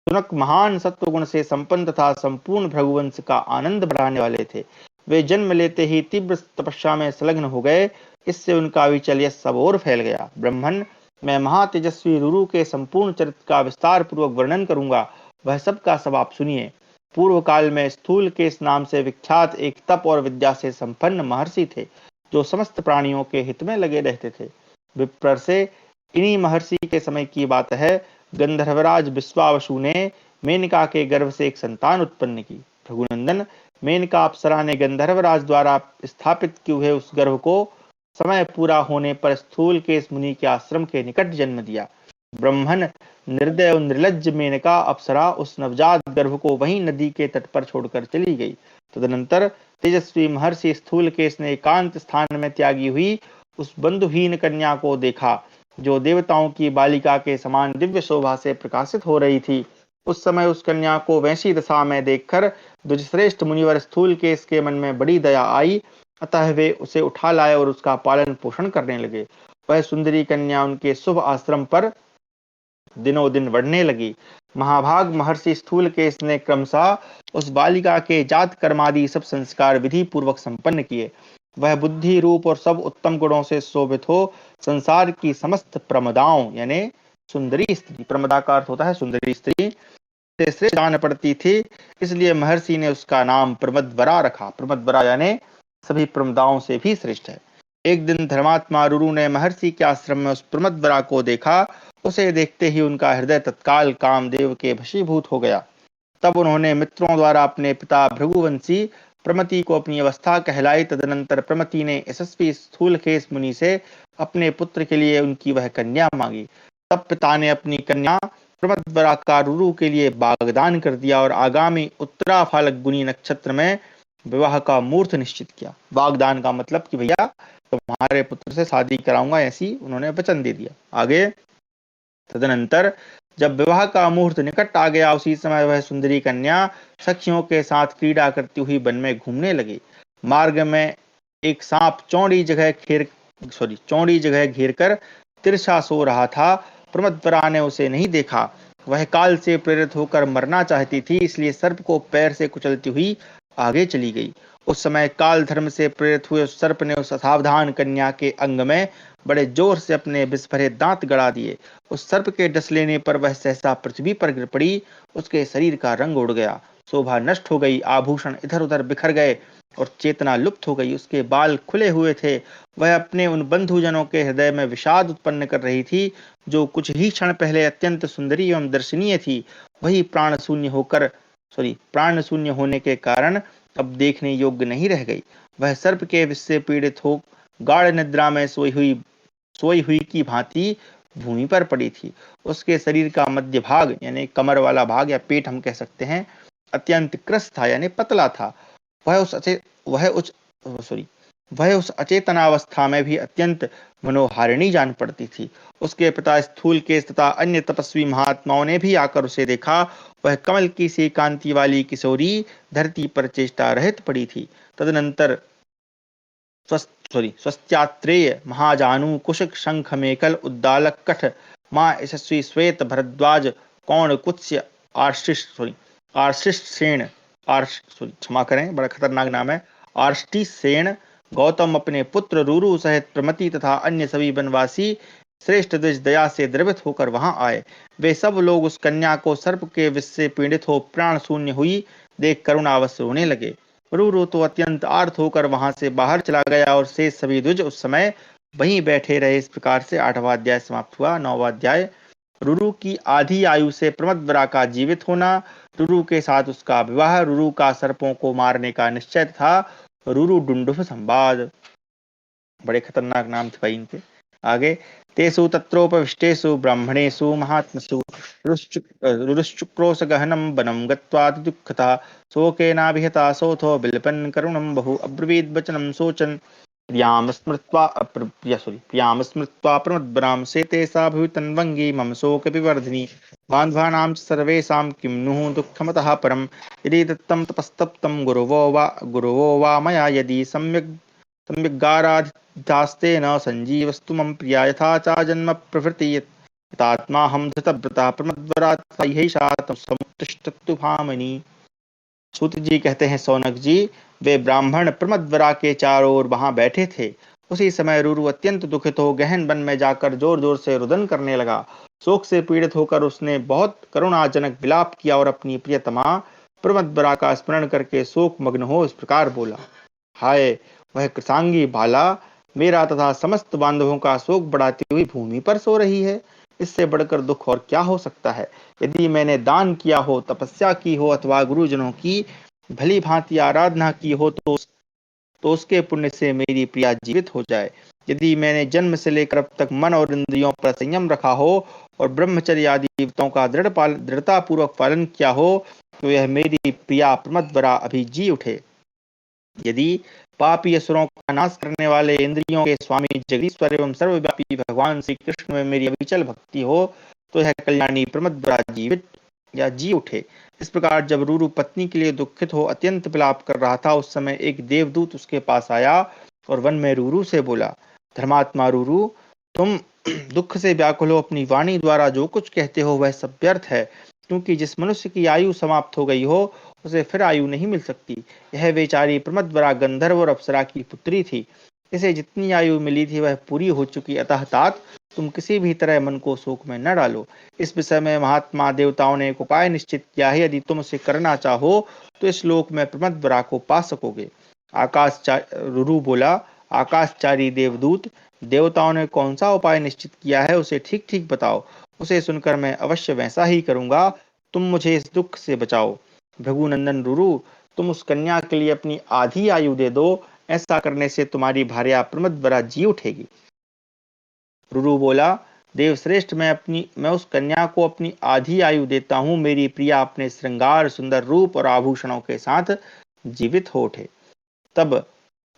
सुनक महान सत्वगुण से संपन्न तथा संपूर्ण भृगुवंश का आनंद बढ़ाने वाले थे। वे जन्म लेते ही तीव्र तपस्या में संलग्न हो गए। इससे उनका विचल यश सब ओर फैल गया। ब्रह्मन, मैं महातेजस्वी रुरु के संपूर्ण चरित्र का विस्तार पूर्वक वर्णन करूंगा, वह सब का सब आप सुनिए। पूर्व काल में स्थूल केस नाम से विख्यात एक तप और विद्या से संपन्न महर्षि थे, जो समस्त प्राणियों के हित में लगे रहते थे। विप्र से इन्हीं महर्षि के समय की बात है, गंधर्वराज विश्वावसु ने मेनका के गर्भ से एक संतान उत्पन्न की। भृगुनंदन, मेनका अप्सरा ने गंधर्वराज द्वारा स्थापित किए हुए उस गर्भ को समय पूरा होने पर स्थूल केस मुनि के आश्रम के निकट जन्म दिया। ब्रह्मन, निर्दय और निर्लज्ज मेनका अप्सरा उस नवजात गर्भ को वहीं नदी के तट पर छोड़कर चली गई। तदनंतर तेजस्वी महर्षि स्थूल केस ने एकांत स्थान में त्यागी हुई उस बंधुहीन कन्या को देखा, जो देवताओं की बालिका के समान दिव्य शोभा से प्रकाशित हो रही थी। उस समय उस कन्या को वैसी दशा में देखकर द्विजश्रेष्ठ मुनिवर स्थूल केस के मन में बड़ी दया आई, अतः वे उसे उठा लाए और उसका पालन पोषण करने लगे। वह सुंदरी कन्या उनके शुभ आश्रम पर दिनों दिन बढ़ने लगी। महाभाग महर्षि स्थूल केस ने क्रमशः उस बालिका के जात कर्मादि सब संस्कार विधि पूर्वक संपन्न किए। वह बुद्धि, रूप और सब उत्तम गुणों से शोभित हो संसार की समस्त प्रमदाओं यानी सुंदरी स्त्री, प्रमदा का अर्थ होता है सुंदरी स्त्री, से श्रेष्ठ जान पड़ती थी। इसलिए महर्षि ने उसका नाम प्रमदवरा रखा। प्रमदवरा यानी सभी प्रमदाओं से भी श्रेष्ठ है। एक दिन धर्मात्मा रुरु ने महर्षि के आश्रम में उस प्रमदवरा को देखा। उसे देखते ही उनका हृदय तत्काल कामदेव के वशीभूत हो गया। तब उन्होंने मित्रों द्वारा अपने पिता भृगुवंशी प्रमति को अपनी अवस्था कहलाई। तदनंतर प्रमति ने यशस्वी स्थूलकेश मुनि से अपने पुत्र के लिए उनकी वह कन्या मांगी। तब पिता ने अपनी कन्या प्रमदवरा का रुरु के लिए वाग्दान कर दिया और आगामी उत्तरा फाल्गुनी नक्षत्र में विवाह का मुहूर्त निश्चित किया। वाग्दान का मतलब कि भैया तुम्हारे पुत्र से शादी कराऊंगा, ऐसी उन्होंने वचन दे दिया। आगे, तदनंतर जब विवाह का मुहूर्त निकट आ गया, उसी समय वह सुंदरी कन्या सखियों के साथ क्रीड़ा करती हुई वन में घूमने लगी। मार्ग में एक सांप चौड़ी जगह घेर कर तिरछा सो रहा था। प्रमदवरा ने उसे नहीं देखा। वह काल से प्रेरित होकर मरना चाहती थी, इसलिए सर्प को पैर से कुचलती हुई आगे चली गई। उस समय काल धर्म से प्रेरित हुए उस सर्प ने उस असावधान कन्या के अंग में बड़े जोर से अपने विष भरे दांत गड़ा दिए। उस सर्प के डस लेने पर वह सहसा पृथ्वी पर गिर पड़ी। उसके शरीर का रंग उड़ गया, शोभा नष्ट हो गई, आभूषण इधर उधर बिखर गए और चेतना लुप्त हो गई। उसके बाल खुले हुए थे। वह अपने उन बंधुजनों के हृदय में विषाद उत्पन्न कर रही थी, जो कुछ ही क्षण पहले अत्यंत सुंदरी एवं दर्शनीय थी। वही प्राण शून्य होने के कारण अब देखने योग्य नहीं रह गई। वह सर्प के विष से पीड़ित हो गाढ़ निद्रा में सोई हुई की भांति भूमि पर पड़ी थी। उसके शरीर का मध्य भाग यानी कमर वाला भाग या पेट हम कह सकते हैं, अत्यंत क्रस था यानी पतला था। वह उस अचेतनावस्था में भी अत्यंत मनोहारिणी जान पड़ती थी। उसके पिता स्थूलकेश तथा अन्य तपस्वी महात्माओं ने भी आकर उसे देखा। वह कमल की सी कांति वाली किशोरी धरती पर चेष्टा रहित पड़ी थी। तदनंतर स्वस्त्यात्रेय, महाजानु, कुशक, शंख, मेकल, उद्दालक, कठ, माँ यशस्वी, श्वेत, भरद्वाज, कौण, कुत्स्य, क्षमा करें, बड़ा खतरनाक नाम है, आर्ष्टिसेन, गौतम अपने पुत्र रुरु सहित प्रमति तथा अन्य सभी वनवासी श्रेष्ठ द्विज दया से द्रवित होकर वहां आए। वे सब लोग उस कन्या को सर्प के विष से पीड़ित हो प्राण शून्य हुई देख करुणावश रोने लगे। रुरु तो अत्यंत आर्त होकर वहां से बाहर चला गया और शेष सभी द्विज उस समय वहीं बैठे रहे। इस प्रकार से 8वां अध्याय समाप्त हुआ। 9वां अध्याय, रुरु की आधी आयु से प्रमदवरा का जीवित होना, रुरु के साथ उसका विवाह, रुरु का सर्पों को मारने का निश्चय था, रुरु डुंडुफ संवाद। बड़े खतरनाक नाम थे भाई इनके। आगे, तेषु तत्रोपविष्टेषु ब्राह्मणेषु महात्मसु रुरुश्चुक्रोश गहनं वनं गत्वा दुःखतः शोकेनाभिहता सोऽथो बिलपन् करुणं बहु अब्रवीद् वचनं शोचन् प्रियां स्मृत्वा प्रमद्भ्रां शेते सा भवितन्वङ्गी मम शोकविवर्धिनी बान्धवानां च सर्वेषां किं नुः दुःखमतः परं यदि दत्तं तपस्तप्तं गुरुवो वा मया यदि सम्यग्गाराधितास्ते न सञ्जीवस्तु मम प्रिया यथा चा जन्म प्रभृति यतात्माहं धृतव्रता प्रमद्वरात् ह्यैषा समुत्तिष्ठतु भामिनी। सूत जी कहते हैं, सौनक जी, वे ब्राह्मण प्रमद्वरा के चारों ओर वहां बैठे थे। उसी समय रुरु अत्यंत दुखित हो गहन वन में जाकर जोर जोर से रुदन करने लगा। शोक से पीड़ित होकर उसने बहुत करुणाजनक विलाप किया और अपनी प्रियतमा प्रमद्वरा का स्मरण करके शोक मग्न हो इस प्रकार बोला, हाय वह कृतांगी बाला मेरा तथा समस्त बांधवों का शोक बढ़ाती हुई भूमि पर सो रही है। इससे बढ़कर दुख और क्या हो सकता है। यदि मैंने दान किया हो, तपस्या की हो अथवा गुरुजनों की भली भांति आराधना की हो तो उसके पुण्य से मेरी प्रिया जीवित हो जाए। यदि मैंने जन्म से लेकर अब तक मन और इंद्रियों पर संयम रखा हो और ब्रह्मचर्य आदि व्रतों का दृढ़ता पूर्वक पालन किया हो तो यह मेरी प्रिया प्रमदवरा अभी जी उठे। यदि पापी असुरों का नाश करने वाले इंद्रियों के स्वामी जगदीश्वर एवं सर्वव्यापी भगवान श्री कृष्ण में मेरी अविचल भक्ति हो तो यह कल्याणी प्रमदवरा जीवित या जी उठे। इस प्रकार जब रुरु पत्नी के लिए दुखित हो अत्यंत विलाप कर रहा था, उस समय एक देवदूत उसके पास आया और वन में रुरु से बोला, धर्मात्मा रुरु, तुम दुख से व्याकुल हो, अपनी वाणी द्वारा जो कुछ कहते हो वह सब व्यर्थ है, क्योंकि जिस मनुष्य की आयु समाप्त हो गई हो उसे फिर आयु नहीं मिल सकती। यह बेचारी प्रमदवरा गंधर्व और अप्सरा की पुत्री थी। इसे जितनी आयु मिली थी वह पूरी हो चुकी, अतः तात तुम किसी भी तरह मन को शोक में न डालो। इस विषय में महात्मा देवताओं ने एक उपाय निश्चित किया है, यदि तुम उसे करना चाहो तो इस लोक में प्रमदवरा को पा सकोगे। रुरु बोला, आकाशचारी देवदूत, देवताओं ने कौन सा उपाय निश्चित किया है उसे ठीक ठीक बताओ, उसे सुनकर मैं अवश्य वैसा ही करूंगा। तुम मुझे इस दुख से बचाओ। भृगुनंदन रुरु, तुम उस कन्या के लिए अपनी आधी आयु दे दो, ऐसा करने से तुम्हारी भार्या प्रमदवरा जी उठेगी। रुरु बोला, देवश्रेष्ठ, मैं उस कन्या को अपनी आधी आयु देता हूँ। मेरी प्रिया अपने श्रृंगार, सुंदर रूप और आभूषणों के साथ जीवित हो उठे। तब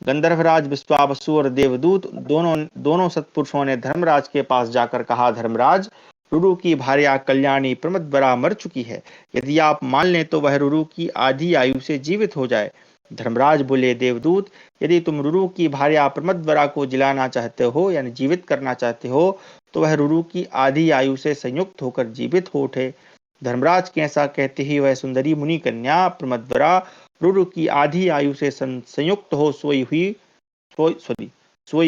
गंधर्वराज विश्वावसु और देवदूत दोनों सत्पुरुषों ने धर्मराज के पास जाकर कहा, धर्मराज, रुरु की भार्या कल्याणी प्रमदवरा मर चुकी है। यदि आप मान लें तो वह रुरु की आधी आयु से जीवित हो जाए। धर्मराज बोले, देवदूत, यदि तुम रुरु की भार्या प्रमदवरा को जिलाना चाहते हो यानी जीवित करना चाहते हो तो वह रुरु की आधी आयु से संयुक्त होकर जीवित हो उठे। धर्मराज के ऐसा कहते ही वह सुंदरी मुनि कन्या प्रमदवरा रुरु की आधी आयु से संयुक्त हो सोई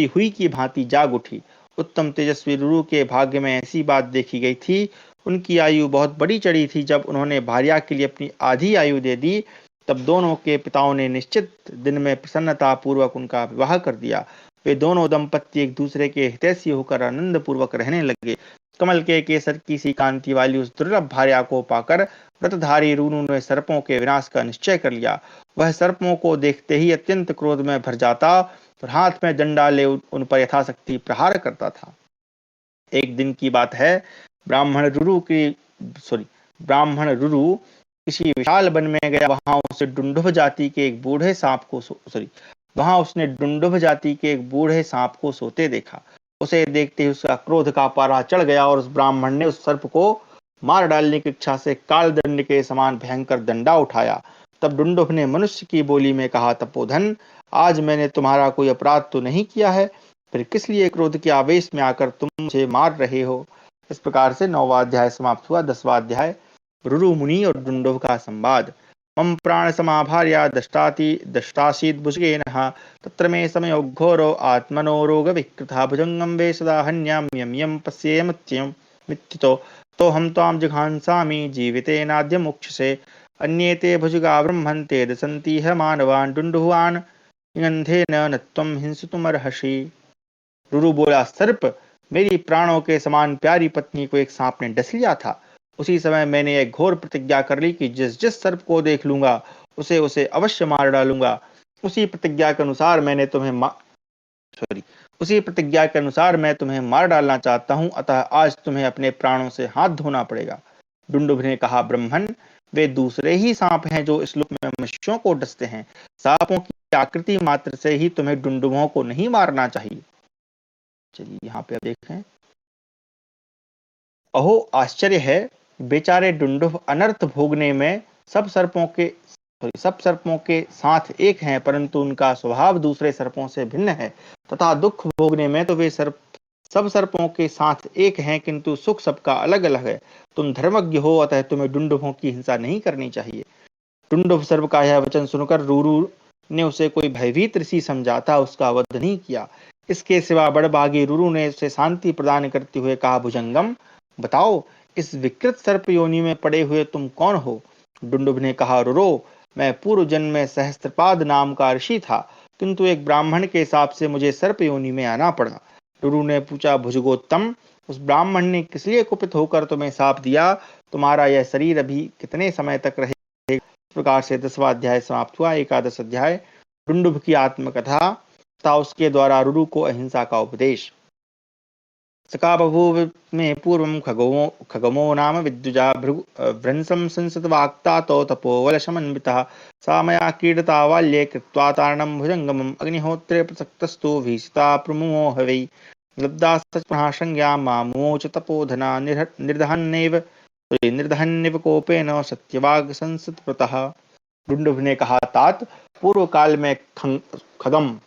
हुई की भांति जाग उठी। उत्तम तेजस्वी रुरु के भाग्य में ऐसी बात देखी गई थी। उनकी आयु बहुत बड़ी चढ़ी थी। जब उन्होंने भार्या के लिए अपनी आधी आयु दे दी तब दोनों के पिताओं ने निश्चित दिन में प्रसन्नता पूर्वक उनका विवाह कर दिया। वे दोनों दंपत्ति एक दूसरे के हितैषी होकर आनंद पूर्वक रहने लगे। कमल के केसर की सी कांति वाली उस दुर्लभ भार्या को पाकर व्रतधारी रुरु ने सर्पों के विनाश का निश्चय कर लिया। वह सर्पों को देखते ही अत्यंत क्रोध में भर जाता और हाथ में डंडा ले उन पर यथाशक्ति प्रहार करता था। एक दिन की बात है, ब्राह्मण रुरु किसी विशाल वन में गया। वहां उसने डुंडुभ जाति के एक बूढ़े सांप को सोते देखा। उसे देखते ही उसका क्रोध का पारा चढ़ गया और उस ब्राह्मण ने उस सर्प को मार डालने की इच्छा से काल दंड के समान भयंकर डंडा उठाया। तब डुंडुभ ने मनुष्य की बोली में कहा, तपोधन, आज मैंने तुम्हारा कोई अपराध तो नहीं किया है, फिर किस लिए क्रोध के आवेश में आकर तुम मुझे मार रहे हो। इस प्रकार से 9वां अध्याय समाप्त हुआ। 10वां अध्याय रुरु मुनि और डुंडुभ का संवाद। मम प्राण समाभार्या दष्टासीद भुजगेनः तत्र मे समयो घोरो आत्मनो रोग विकृतः भुजंगम वे सदा हन्याम यम यम पश्येमत्यं मित्तितो तो हम त्वां जिघांसामि जीवितेनाद्य मोक्षसे अन्ये ते भुजगा ब्रह्मन्ते दसन्ति ह मानवान् डुंडुवान् निगंधेन न त्वं हिंसितुमर्हसि। रुरु बोला, सर्प, मेरी प्राणों के समान प्यारी पत्नी को एक सांप ने डस लिया था। उसी समय मैंने एक घोर प्रतिज्ञा कर ली कि जिस जिस सर्प को देख लूंगा उसे अवश्य मार डालूंगा। उसी प्रतिज्ञा के अनुसार मैंने उसी प्रतिज्ञा के अनुसार मैं तुम्हें मार डालना चाहता हूं, अतः आज तुम्हें अपने प्राणों से हाथ धोना पड़ेगा। डुंडुभ ने कहा, ब्रह्मन, वे दूसरे ही सांप हैं जो इस लोक में मनुष्यों को डसते हैं। सांपों की आकृति मात्र से ही तुम्हें डुंडुभों को नहीं मारना चाहिए। चलिए यहाँ पे आप देखें, अहो आश्चर्य है, बेचारे डुंडुभ अनर्थ भोगने में सब सर्पों के साथ एक हैं, परंतु उनका स्वभाव दूसरे सर्पों से भिन्न है, तथा दुख भोगने में तो वे सब सर्पों के साथ एक हैं, किंतु सुख सबका अलग अलग है। तुम धर्मज्ञ हो, अतः तुम्हें डुंडुभों की हिंसा नहीं करनी चाहिए। डुंडुभ सर्प का यह वचन सुनकर रूरू ने उसे कोई भयभीत ऋषि समझा था, उसका वध नहीं किया। इसके सिवा बड़भागी रूरू ने उसे शांति प्रदान करते हुए कहा, भुजंगम, बताओ, इस विकृत सर्प योनि में पड़े हुए तुम कौन हो? डुंडुभ ने कहा, रुरो, मैं पूर्व जन्म में सहस्त्रपाद नाम का ऋषि था, किंतु एक ब्राह्मण के हिसाब से मुझे सर्प योनि में आना पड़ा। रुरु ने पूछा, भुजगोत्तम, उस ब्राह्मण ने किस लिए कुपित होकर तुम्हें शाप दिया? तुम्हारा यह शरीर अभी कितने समय तक रहे? प्रकार से 10वां अध्याय समाप्त हुआ। 11वां अध्याय डुंडुभ की आत्मकथा तथा उसके द्वारा रुरु को अहिंसा का उपदेश। सका बभूव में पूर्वं खगमो नाम विद्युजा भ्रंसं संसतवाक्ता तो तपोवल समन्वितः सा मया क्रीडता बाल्ये कृत्वा तारणं भुजंगमम् अग्निहोत्रे प्रसक्तस्तु भीषिता प्रमुमो हवै लब्धा सचमहा संज्ञा मामुच तपोधना निर्दहन्निव कोपेन सत्यवाग संसतप्रतः। डुंडुभ ने कहा, तात, पूर्व काल में खगम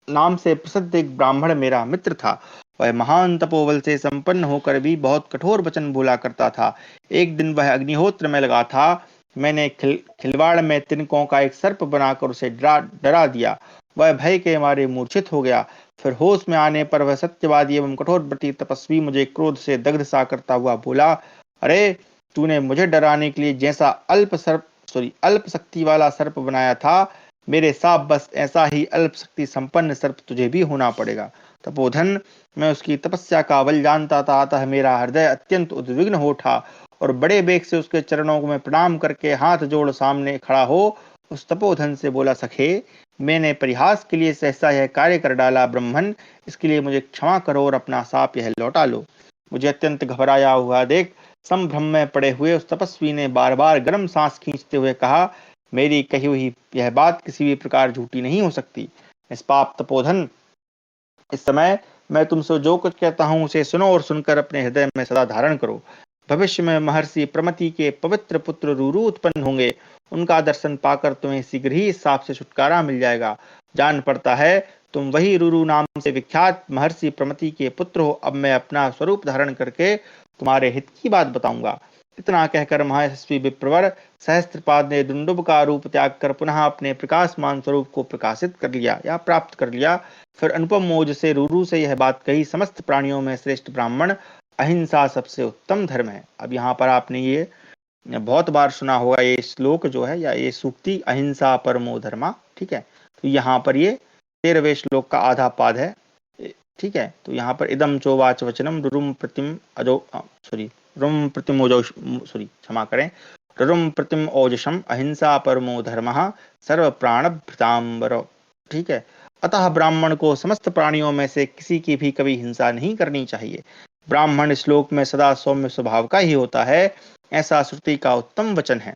नाम से प्रसिद्ध एक ब्राह्मण मेरा मित्र था। वह महान तपोबल से संपन्न होकर भी बहुत कठोर वचन बोला करता था। एक दिन वह अग्निहोत्र में लगा था। मैंने खिलवाड़ में तिनकों का एक सर्प बनाकर उसे डरा दिया। वह भय के मारे मूर्छित हो गया। फिर होश में आने पर वह सत्यवादी एवं कठोरव्रती तपस्वी मुझे क्रोध से दग्ध सा करता हुआ बोला, अरे, तूने मुझे डराने के लिए जैसा अल्प शक्ति वाला सर्प बनाया था, मेरे साथ बस ऐसा ही अल्प शक्ति संपन्न सर्प तुझे भी होना पड़ेगा। तपोधन, मैं उसकी तपस्या का बल जानता था, अतः मेरा हृदय अत्यंत उद्विग्न हो उठा और बड़े बेग से उसके चरणों को मैं प्रणाम करके हाथ जोड़ सामने खड़ा हो उस तपोधन से बोला, सखे, मैंने परिहास के लिए सहसा यह कार्य कर डाला। ब्रह्मन, इसके लिए मुझे क्षमा करो और अपना साप यह लौटा लो। मुझे अत्यंत घबराया हुआ देख संभ्रम में पड़े हुए उस तपस्वी ने बार बार गर्म सांस खींचते हुए कहा, मेरी कही हुई यह बात किसी भी प्रकार झूठी नहीं हो सकती। निष्पाप तपोधन, इस समय मैं तुमसे जो कुछ कहता हूं उसे सुनो और सुनकर अपने हृदय में सदा धारण करो। भविष्य में महर्षि प्रमति के पवित्र पुत्र रूरू उत्पन्न होंगे। उनका दर्शन पाकर तुम्हें शीघ्र ही इस शाप से छुटकारा मिल जाएगा। जान पड़ता है तुम वही रूरू नाम से विख्यात महर्षि प्रमति के पुत्र हो। अब मैं अपना स्वरूप धारण करके तुम्हारे हित की बात बताऊंगा। इतना कहकर महर्षि विप्रवर सहस्त्रपाद ने डुंडुभ का रूप त्याग कर पुनः अपने प्रकाशमान स्वरूप को प्रकाशित कर लिया या प्राप्त कर लिया। फिर अनुपम ओज से रूरू से यह बात कही, समस्त प्राणियों में श्रेष्ठ ब्राह्मण अहिंसा सबसे उत्तम धर्म है। अब यहाँ पर आपने ये बहुत बार सुना होगा, ये श्लोक जो है या ये सूक्ति, अहिंसा परमो धर्मा। ठीक है, तो यहाँ पर ये 13वें श्लोक का आधा पाद है। ठीक है, तो यहाँ पर इदम चोवाच वचनम रुरुम प्रतिम क्षमा करें, रुरुम प्रतिम ओजशम अहिंसा परमो धर्मः सर्व प्राणभृतांबर। ठीक है, अतः ब्राह्मण को समस्त प्राणियों में से किसी की भी कभी हिंसा नहीं करनी चाहिए। ब्राह्मण श्लोक में सदा सौम्य स्वभाव का ही होता है, ऐसा श्रुति का उत्तम वचन है।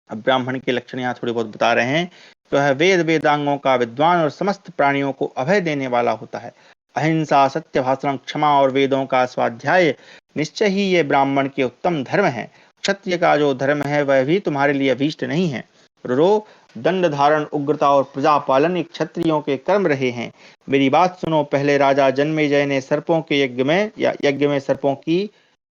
अब ब्राह्मण के लक्षण यहाँ थोड़े बहुत बता रहे हैं। तो है वेद वेदांगों का विद्वान और समस्त प्राणियों को अभय देने वाला होता है। अहिंसा, सत्य भाषण, क्षमा और वेदों का स्वाध्याय निश्चय ही ये ब्राह्मण के उत्तम धर्म है। क्षत्रिय का जो धर्म है वह भी तुम्हारे लिए अभीष्ट नहीं है। रो, दंड धारण, उग्रता और प्रजा पालन एक क्षत्रियों के कर्म रहे हैं। मेरी बात सुनो। पहले राजा जन्मेजय ने सर्पों के यज्ञ में सर्पों की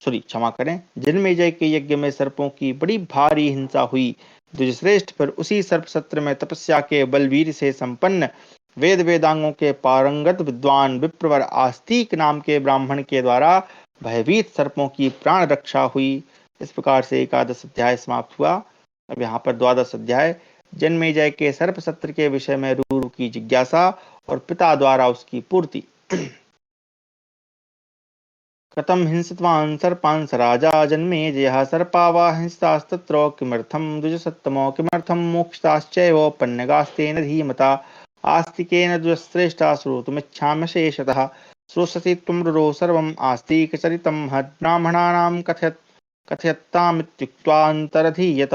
क्षमा करें, जन्मेजय के यज्ञ में सर्पों की बड़ी भारी हिंसा हुई। द्विजश्रेष्ठ फिर उसी सर्प सत्र में तपस्या के बलवीर से संपन्न वेद वेदांगों के पारंगत विद्वान विप्रवर आस्तिक नाम के ब्राह्मण के द्वारा भयभीत सर्पों की प्राण रक्षा हुई। इस प्रकार से 11वां अध्याय समाप्त हुआ। अब यहाँ पर 12वां अध्याय जन्मेजय के सर्प सत्र के विषय में रूरू की जिज्ञासा और पिता द्वारा उसकी पूर्ति। कथम हिंसितवान् सर्पान् स राजा जन्मेजयः सर्पावा हिंसास्तत्र किमर्थं द्विजसत्तमो किमर्थं मोक्षिताश्चैव पन्नगास्तेन धीमता आस्तिकेन द्विश्रेष्ठा श्रोतुमिच्छामि शेषतः श्रोष्यसि त्वं रुरो सर्वम् आस्तिकचरितं महद्ब्राह्मणानां कथयत्तामित्युक्त्वान्तरधीयत।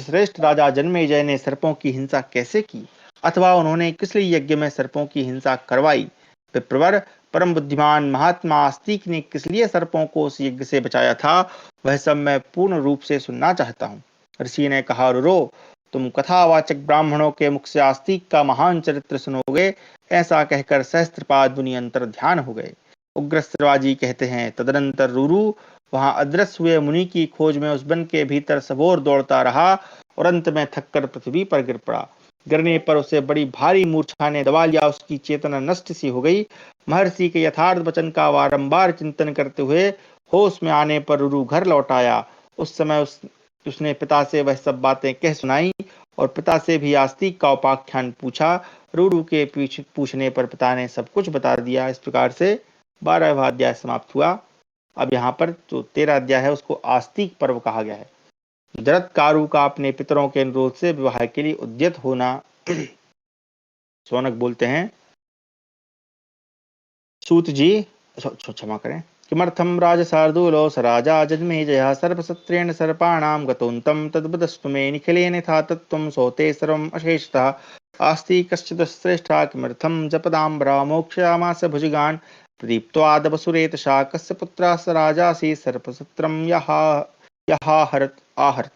श्रेष्ठ राजा जन्मेजय ने सर्पों की हिंसा कैसे की, अथवा उन्होंने किस लिए यज्ञ में सर्पों की हिंसा करवाई। विप्रवर, परम बुद्धिमान महात्मा आस्तिक ने किस लिए सर्पों को उस यज्ञ से बचाया था, वह सब मैं पूर्ण रूप से सुनना चाहता हूँ। ऋषि ने कहा, रुरो, तुम कथावाचक ब्राह्मणों के मुख से आस्तिक का महान चरित्र सुनोगे। ऐसा कहकर सहस्त्रपाद मुनि अंतर ध्यान हो गए। उग्र श्रवाजी कहते हैं, तदनंतर रुरु वहां अदृश्य हुए मुनि की खोज में उस वन के भीतर सबोर दौड़ता रहा और अंत में थककर पृथ्वी पर गिर पड़ा। गिरने पर उसे बड़ी भारी मूर्छा ने दबा लिया, उसकी चेतना नष्ट सी हो गई। महर्षि के यथार्थ वचन का बारंबार चिंतन करते हुए होश में आने पर रुरु घर लौट आया। उस समय उसने पिता से वह सब बातें कह सुनाई और पिता से भी आस्तिक का उपाख्यान पूछा। रुरु के पूछने पर पिता ने सब कुछ बता दिया। इस प्रकार से 12वां अध्याय समाप्त हुआ। अब यहाँ पर जो 13 अध्याय है उसको आस्तिक पर्व कहा गया है। जरत्कारु का अपने पितरों के अनुरोध से विवाह के लिए उद्यत होना। शौनक बोलते हैं, सूत जी क्षमा करें, किमर्थम राजशार्दूलो स राजा जन्मेजयः सर्पसत्रेण सर्पाणां गतोऽन्तं तद्वदस्तु मे निखिलेन यथा तत्त्वं सोते सर्वम् अशेषतः आस्ति कश्चित् श्रेष्ठः किमर्थं जपदाम्बरा मोक्षयामास भुजगान् प्रदीप्त्वादवसुरेतशा कस्य पुत्रः स राजासि सर्पसत्रं यहाहरत् आहरत्।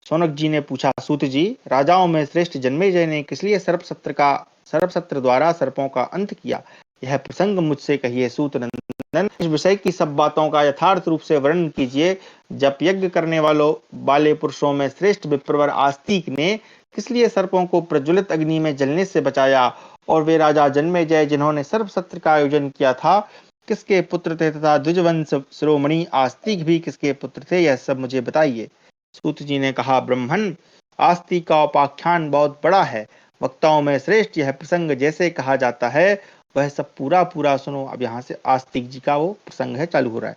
शौनक जी ने पूछा, सूत जी, राजाओं में श्रेष्ठ जन्मेजय ने किस लिए सर्पसत्र द्वारा सर्पों का अंत किया, यह प्रसंग मुझसे कहिए। सूत नंदन, इस विषय की सब बातों का यथार्थ रूप से वर्णन कीजिए। जब यज्ञ करने वाले पुरुषों में श्रेष्ठ विप्रवर आस्तिक ने किस लिए सर्पों को प्रज्वलित अग्नि में जलने से बचाया, और वे राजा जन्मेजय जिन्होंने सर्पसत्र का आयोजन किया था किसके पुत्र थे, तथा द्विजवंश शिरोमणि आस्तिक भी किसके पुत्र थे, यह सब मुझे बताइए। सूत जी ने कहा, ब्रह्मण, आस्तिक का उपाख्यान बहुत बड़ा है। वक्ताओं में श्रेष्ठ यह प्रसंग जैसे कहा जाता है वह सब पूरा पूरा सुनो। अब यहाँ से आस्तिक जी का वो प्रसंग है चालू हो रहा है।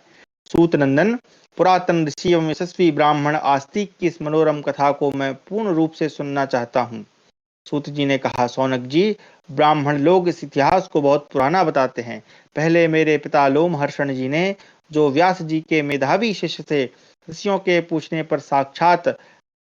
सूत नंदन, पुरातन ऋषि एवं यशस्वी ब्राह्मण आस्तिक की इस मनोरम कथा को मैं पूर्ण रूप से सुनना चाहता हूँ। सूत जी ने कहा, सौनक जी, ब्राह्मण लोग इस इतिहास को बहुत पुराना बताते हैं। पहले मेरे पिता लोमहर्षण जी ने, जो व्यास जी के मेधावी शिष्य थे, ऋषियों के पूछने पर साक्षात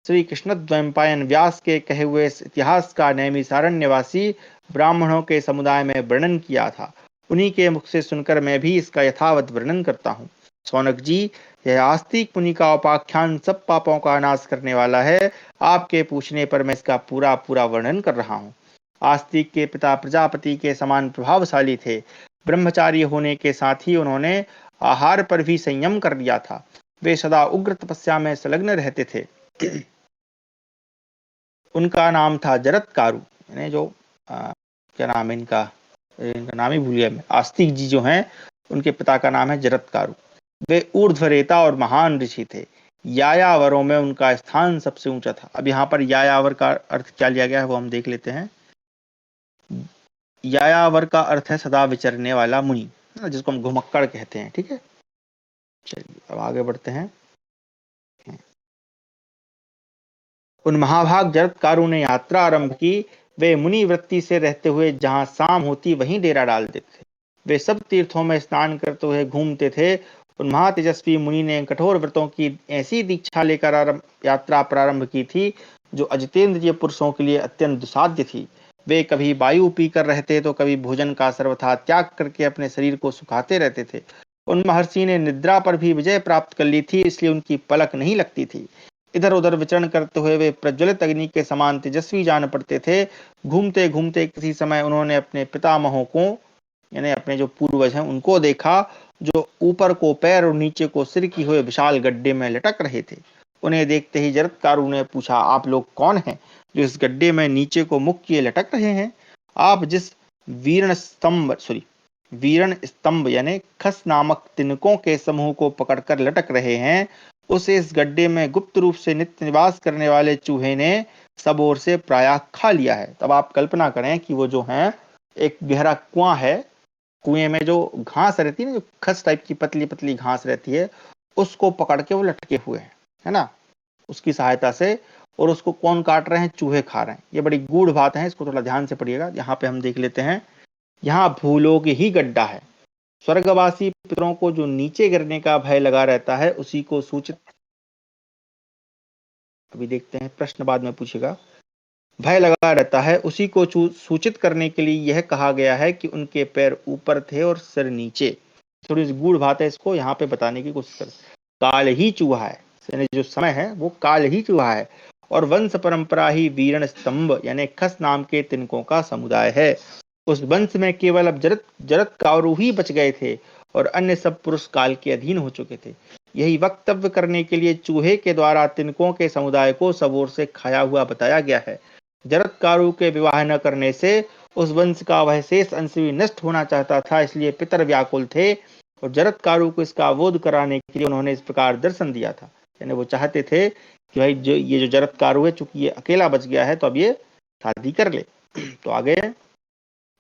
श्री कृष्ण द्वैपायन व्यास के कहे हुए इस इतिहास का नैमिसारण्यवासी ब्राह्मणों के समुदाय में वर्णन किया था। उन्हीं के मुख से सुनकर मैं भी इसका यथावत वर्णन करता हूँ। सौनक जी, यह आस्तिक मुनि का उपाख्यान सब पापों का नाश करने वाला है। आपके पूछने पर मैं इसका पूरा पूरा वर्णन कर रहा हूँ। आस्तिक के पिता प्रजापति के समान प्रभावशाली थे। ब्रह्मचारी होने के साथ ही उन्होंने आहार पर भी संयम कर लिया था। वे सदा उग्र तपस्या में संलग्न रहते थे। उनका नाम था जरत्कारु, यानी जो क्या नाम है इनका नाम ही भूल गया मैं। आस्तिक जी जो हैं उनके पिता का नाम है जरत्कारु। वे ऊर्ध्वरेता और महान ऋषि थे। यायावरों में उनका स्थान सबसे ऊंचा था। अब यहाँ पर यायावर का अर्थ क्या लिया गया है वो हम देख लेते हैं। यायावर का अर्थ है सदा विचरने वाला मुनि, जिसको हम घुमक्कड़ कहते हैं। ठीक है, चलिए अब आगे बढ़ते हैं। उन महाभाग जरत्कारु ने यात्रा आरंभ की। वे मुनि वृत्ति से रहते हुए जहां शाम होती वहीं डेरा डालते थे। वे सब तीर्थों में स्नान करते हुए घूमते थे। उन महातेजस्वी मुनि ने कठोर व्रतों की ऐसी दीक्षा लेकर यात्रा प्रारंभ की थी जो अजितेंद्रिय पुरुषों के लिए अत्यंत दुसाध्य थी। वे कभी वायु पीकर रहते तो कभी भोजन का सर्वथा त्याग करके अपने शरीर को सुखाते रहते थे। उन महर्षि ने निद्रा पर भी विजय प्राप्त कर ली थी, इसलिए उनकी पलक नहीं लगती थी। इधर उधर विचरण करते हुए वे प्रज्वलित अग्नि के समान तेजस्वी जान पड़ते थे। घूमते घूमते किसी समय उन्होंने अपने पितामहों को, यानी अपने जो पूर्वज हैं, उनको देखा, जो ऊपर को पैर और नीचे को सिर की हुए विशाल गड्ढे में लटक रहे थे। उन्हें देखते ही जरत्कारु ने पूछा, आप लोग कौन हैं जो इस गड्ढे में नीचे को मुख किए लटक रहे हैं? आप जिस वीरण स्तंभ यानी खस नामक तिनकों के समूह को पकड़कर लटक रहे हैं, उसे इस गड्ढे में गुप्त रूप से नित्य निवास करने वाले चूहे ने सब ओर से प्रायः खा लिया है। तब आप कल्पना करें कि वो जो है एक गहरा कुआं है, कुएं में जो घास रहती है ना, जो खस टाइप की पतली पतली घास रहती है, उसको पकड़ के वो लटके हुए हैं, है ना। उसकी सहायता से और उसको कौन काट रहे हैं? चूहे खा रहे हैं। ये बड़ी गूढ़ बात है, इसको थोड़ा ध्यान से पढ़िएगा। यहाँ पे हम देख लेते हैं, यहाँ भूलोक ही गड्ढा है। स्वर्गवासी पितरों को जो नीचे गिरने का भय लगा रहता है उसी को सूचित, अभी देखते हैं प्रश्न बाद में पूछेगा, भय लगा रहता है उसी को सूचित करने के लिए यह कहा गया है कि उनके पैर ऊपर थे और सिर नीचे। थोड़ी सी गूढ़ बात है, इसको यहाँ पे बताने की कोशिश कर। काल ही चूहा है, यानी जो समय है वो काल ही चूहा है, और वंश परंपरा ही वीरण स्तंभ यानी खस नाम के तिनकों का समुदाय है। उस वंश में केवल अब जरत जरत कारू ही बच गए थे और अन्य सब पुरुष काल के अधीन हो चुके थे। यही वक्तव्य करने के लिए चूहे के द्वारा तिनकों के समुदाय को सब ओर से खाया हुआ बताया गया है। जरत्कारु के विवाह न करने से उस वंश का वह शेष अंश भी नष्ट होना चाहता था, इसलिए पितर व्याकुल थे और जरत्कारु को इसका अवोध कराने के लिए उन्होंने इस प्रकार दर्शन दिया था। यानी वो चाहते थे कि भाई ये जो जरत्कारु है, चूंकि ये अकेला बच गया है तो अब ये शादी कर ले। तो आगे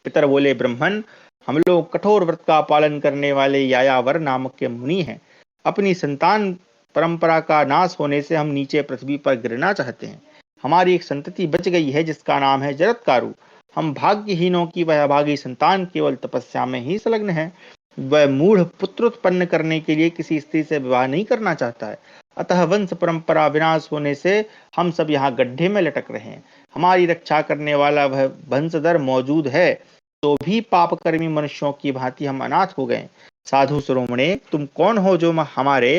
पितर बोले, ब्रह्मन, हम लोग कठोर व्रत का पालन करने वाले यायावर नामक के मुनि हैं। अपनी संतान परंपरा का नाश होने से हम नीचे पृथ्वी पर गिरना चाहते हैं। हमारी एक संतति बच गई है जिसका नाम है जरत्कारु। हम भाग्यहीनों की वह अभागी संतान केवल तपस्या में ही संलग्न है। वह मूढ़ पुत्र उत्पन्न करने के लिए किसी स्त्री से विवाह नहीं करना चाहता है। अतः वंश परंपरा विनाश होने से हम सब यहाँ गड्ढे में लटक रहे हैं। हमारी रक्षा करने वाला वह वंशधर मौजूद है तो भी पापकर्मी मनुष्यों की भांति हम अनाथ हो गए। साधु शिरोमणे, तुम कौन हो जो हमारे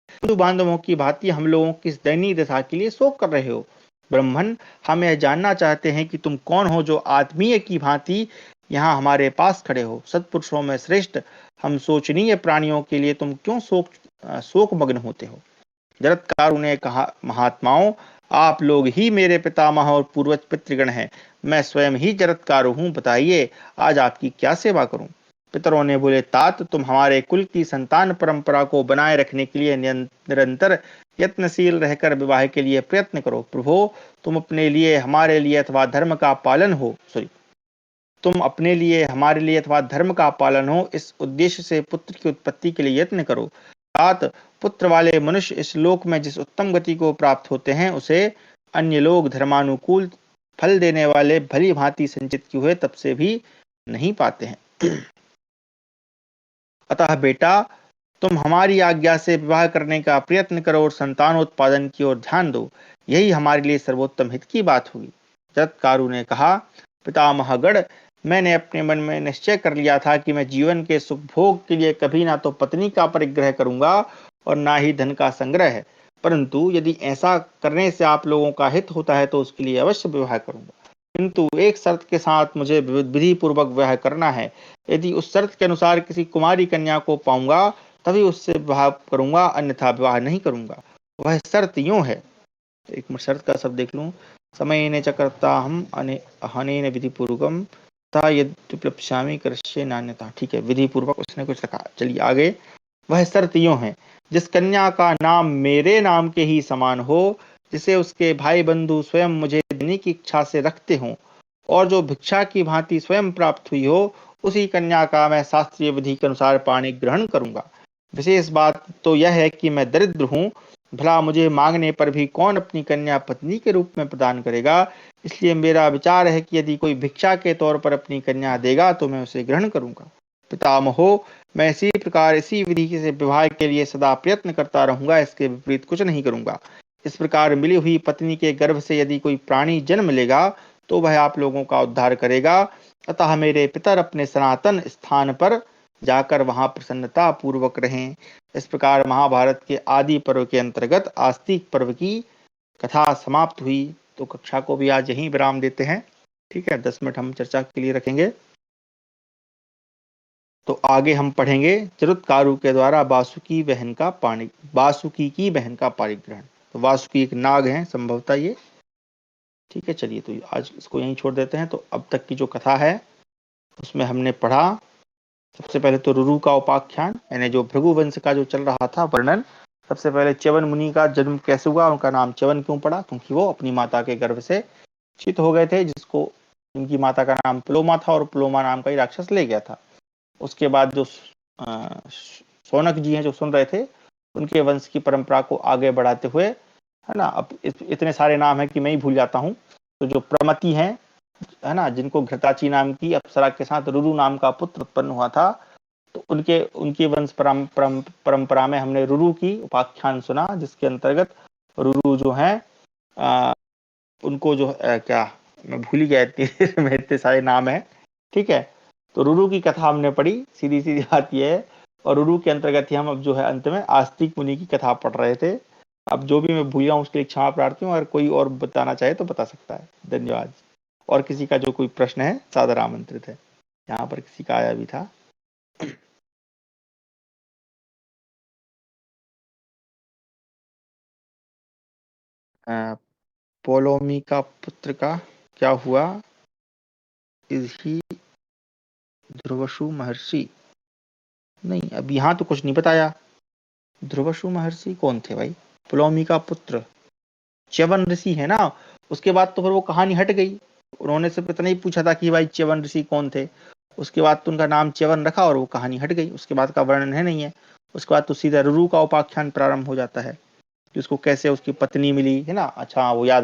हिंदू बांधवों की भांति हम लोगों की इस दयनीय दशा के लिए शोक कर रहे हो? ब्रह्मन, हम यह जानना चाहते हैं कि तुम कौन हो जो आत्मीय की भांति यहाँ हमारे पास खड़े हो। सत्पुरुषों में श्रेष्ठ हम शोचनीय प्राणियों के लिए तुम क्यों शोक मग्न होते हो? जरत्कारु ने कहा, महात्माओं, आप लोग ही मेरे पितामह और पूर्वज पितृगण हैं। मैं स्वयं ही जरत्कारु हूँ। बताइए, आज आपकी क्या सेवा करूं? पितरों ने बोले, तात, तुम हमारे कुल की संतान परंपरा को बनाए रखने के लिए निरंतर यत्नशील रहकर विवाह के लिए प्रयत्न करो। प्रभो, तुम अपने लिए हमारे लिए अथवा धर्म का पालन हो इस उद्देश्य से पुत्र की उत्पत्ति के लिए यत्न करो। तात, पुत्र वाले मनुष्य इस लोक में जिस उत्तम गति को प्राप्त होते हैं उसे अन्य लोग धर्मानुकूल फल देने वाले भली भांति संचित किए हुए तब से भी नहीं पाते हैं। अतः बेटा, तुम हमारी आज्ञा से विवाह करने का प्रयत्न करो और संतानोत्पादन की ओर ध्यान दो। यही हमारे लिए सर्वोत्तम हित की बात होगी। जरत्कारु ने कहा, पितामहगण, मैंने अपने मन में निश्चय कर लिया था कि मैं जीवन के सुख भोग के लिए कभी ना तो पत्नी का परिग्रह करूंगा और ना ही धन का संग्रह, परंतु यदि ऐसा करने से आप लोगों का हित होता है तो उसके लिए अवश्य विवाह करूंगा। किंतु एक शर्त के साथ मुझे विधि पूर्वक विवाह करना है। यदि उस शर्त के अनुसार किसी कुमारी कन्या को पाऊंगा तभी उससे विवाह करूंगा, अन्यथा विवाह नहीं करूंगा। वह शर्त यूं है, एक मिनट शर्त का शब्द देख लूं, समय ने चकर्ता हम अहनेन विधि पूर्वकम ता यद्युपलप्स्यामि करश्ये नान्यथा। ठीक है, विधि पूर्वक उसने कुछ रखा। चलिए आगे। वह शर्त यूं है, जिस कन्या का नाम मेरे नाम के ही समान हो, जिसे उसके भाई बंधु स्वयं मुझे देने की इच्छा से रखते हों और जो भिक्षा की भांति स्वयं प्राप्त हुई हो, उसी कन्या का मैं शास्त्रीय विधि के अनुसार पाणी ग्रहण करूंगा। विशेष बात तो यह है कि मैं दरिद्र हूँ, भला मुझे मांगने पर भी कौन अपनी कन्या पत्नी के रूप में प्रदान करेगा। इसलिए मेरा विचार है कि यदि कोई भिक्षा के तौर पर अपनी कन्या देगा तो मैं उसे ग्रहण करूंगा। पितामहो, मैं इसी प्रकार इसी विधि से विवाह के लिए सदा प्रयत्न करता रहूंगा, इसके विपरीत कुछ नहीं करूंगा। इस प्रकार मिली हुई पत्नी के गर्भ से यदि कोई प्राणी जन्म लेगा तो वह आप लोगों का उद्धार करेगा। अतः मेरे पितर अपने सनातन स्थान पर जाकर वहां प्रसन्नता पूर्वक रहें। इस प्रकार महाभारत के आदि पर्व के अंतर्गत आस्तिक पर्व की कथा समाप्त हुई। तो कक्षा को भी आज यहीं विराम देते हैं। ठीक है, 10 मिनट हम चर्चा के लिए रखेंगे। तो आगे हम पढ़ेंगे जरत्कारु के द्वारा वासुकी की बहन का पाणिग्रहण। तो वासुकी एक नाग है संभवतः ये। ठीक है, चलिए तो आज इसको यहीं छोड़ देते हैं। तो अब तक की जो कथा है उसमें हमने पढ़ा, सबसे पहले तो रुरु का उपाख्यान, यानी जो भृगु वंश का जो चल रहा था वर्णन। सबसे पहले च्यवन मुनि का जन्म कैसे हुआ, उनका नाम च्यवन क्यों पड़ा, क्योंकि वो अपनी माता के गर्भ से चित हो गए थे, जिसको उनकी माता का नाम प्लोमा था और प्लोमा नाम का ही राक्षस ले गया था। उसके बाद जो शौनक जी हैं जो सुन रहे थे, उनके वंश की परंपरा को आगे बढ़ाते हुए है ना। अब इतने सारे नाम है कि मैं ही भूल जाता हूँ। तो जो प्रमति है ना, जिनको घृताची नाम की अप्सरा के साथ रुरु नाम का पुत्र उत्पन्न हुआ था, तो उनके उनकी वंश परंपरा में हमने रुरु की उपाख्यान सुना, जिसके अंतर्गत रुरु जो है उनको जो क्या, मैं भूल ही गया, इतने में इतने सारे नाम है। ठीक है, तो रुरु की कथा हमने पढ़ी, सीधी सीधी बात यह है। और रुरु के अंतर्गत ही हम अब जो है अंत में आस्तिक मुनि की कथा पढ़ रहे थे। अब जो भी मैं भूल गया हूँ उसके लिए क्षमा प्रार्थी हूँ, अगर कोई और बताना चाहे तो बता सकता है। धन्यवाद। और किसी का जो कोई प्रश्न है सादर आमंत्रित है। यहाँ पर किसी का आया भी था। पोलोमी का पुत्र का क्या हुआ? इज ही ध्रुवशु महर्षि? नहीं, अब यहाँ तो कुछ नहीं बताया। ध्रुवशु महर्षि कौन थे भाई? पोलोमी का पुत्र च्यवन ऋषि है ना। उसके बाद तो फिर वो कहानी हट गई। उन्होंने सिर्फ इतना ही पूछा था कि भाई च्यवन ऋषि कौन थे। उसके बाद तो उनका नाम च्यवन रखा और वो कहानी हट गई। उसके बाद का वर्णन है नहीं है। उसके बाद तो सीधा रुरु का उपाख्यान प्रारंभ हो जाता है कि उसको कैसे उसकी पत्नी मिली, है ना। अच्छा, वो याद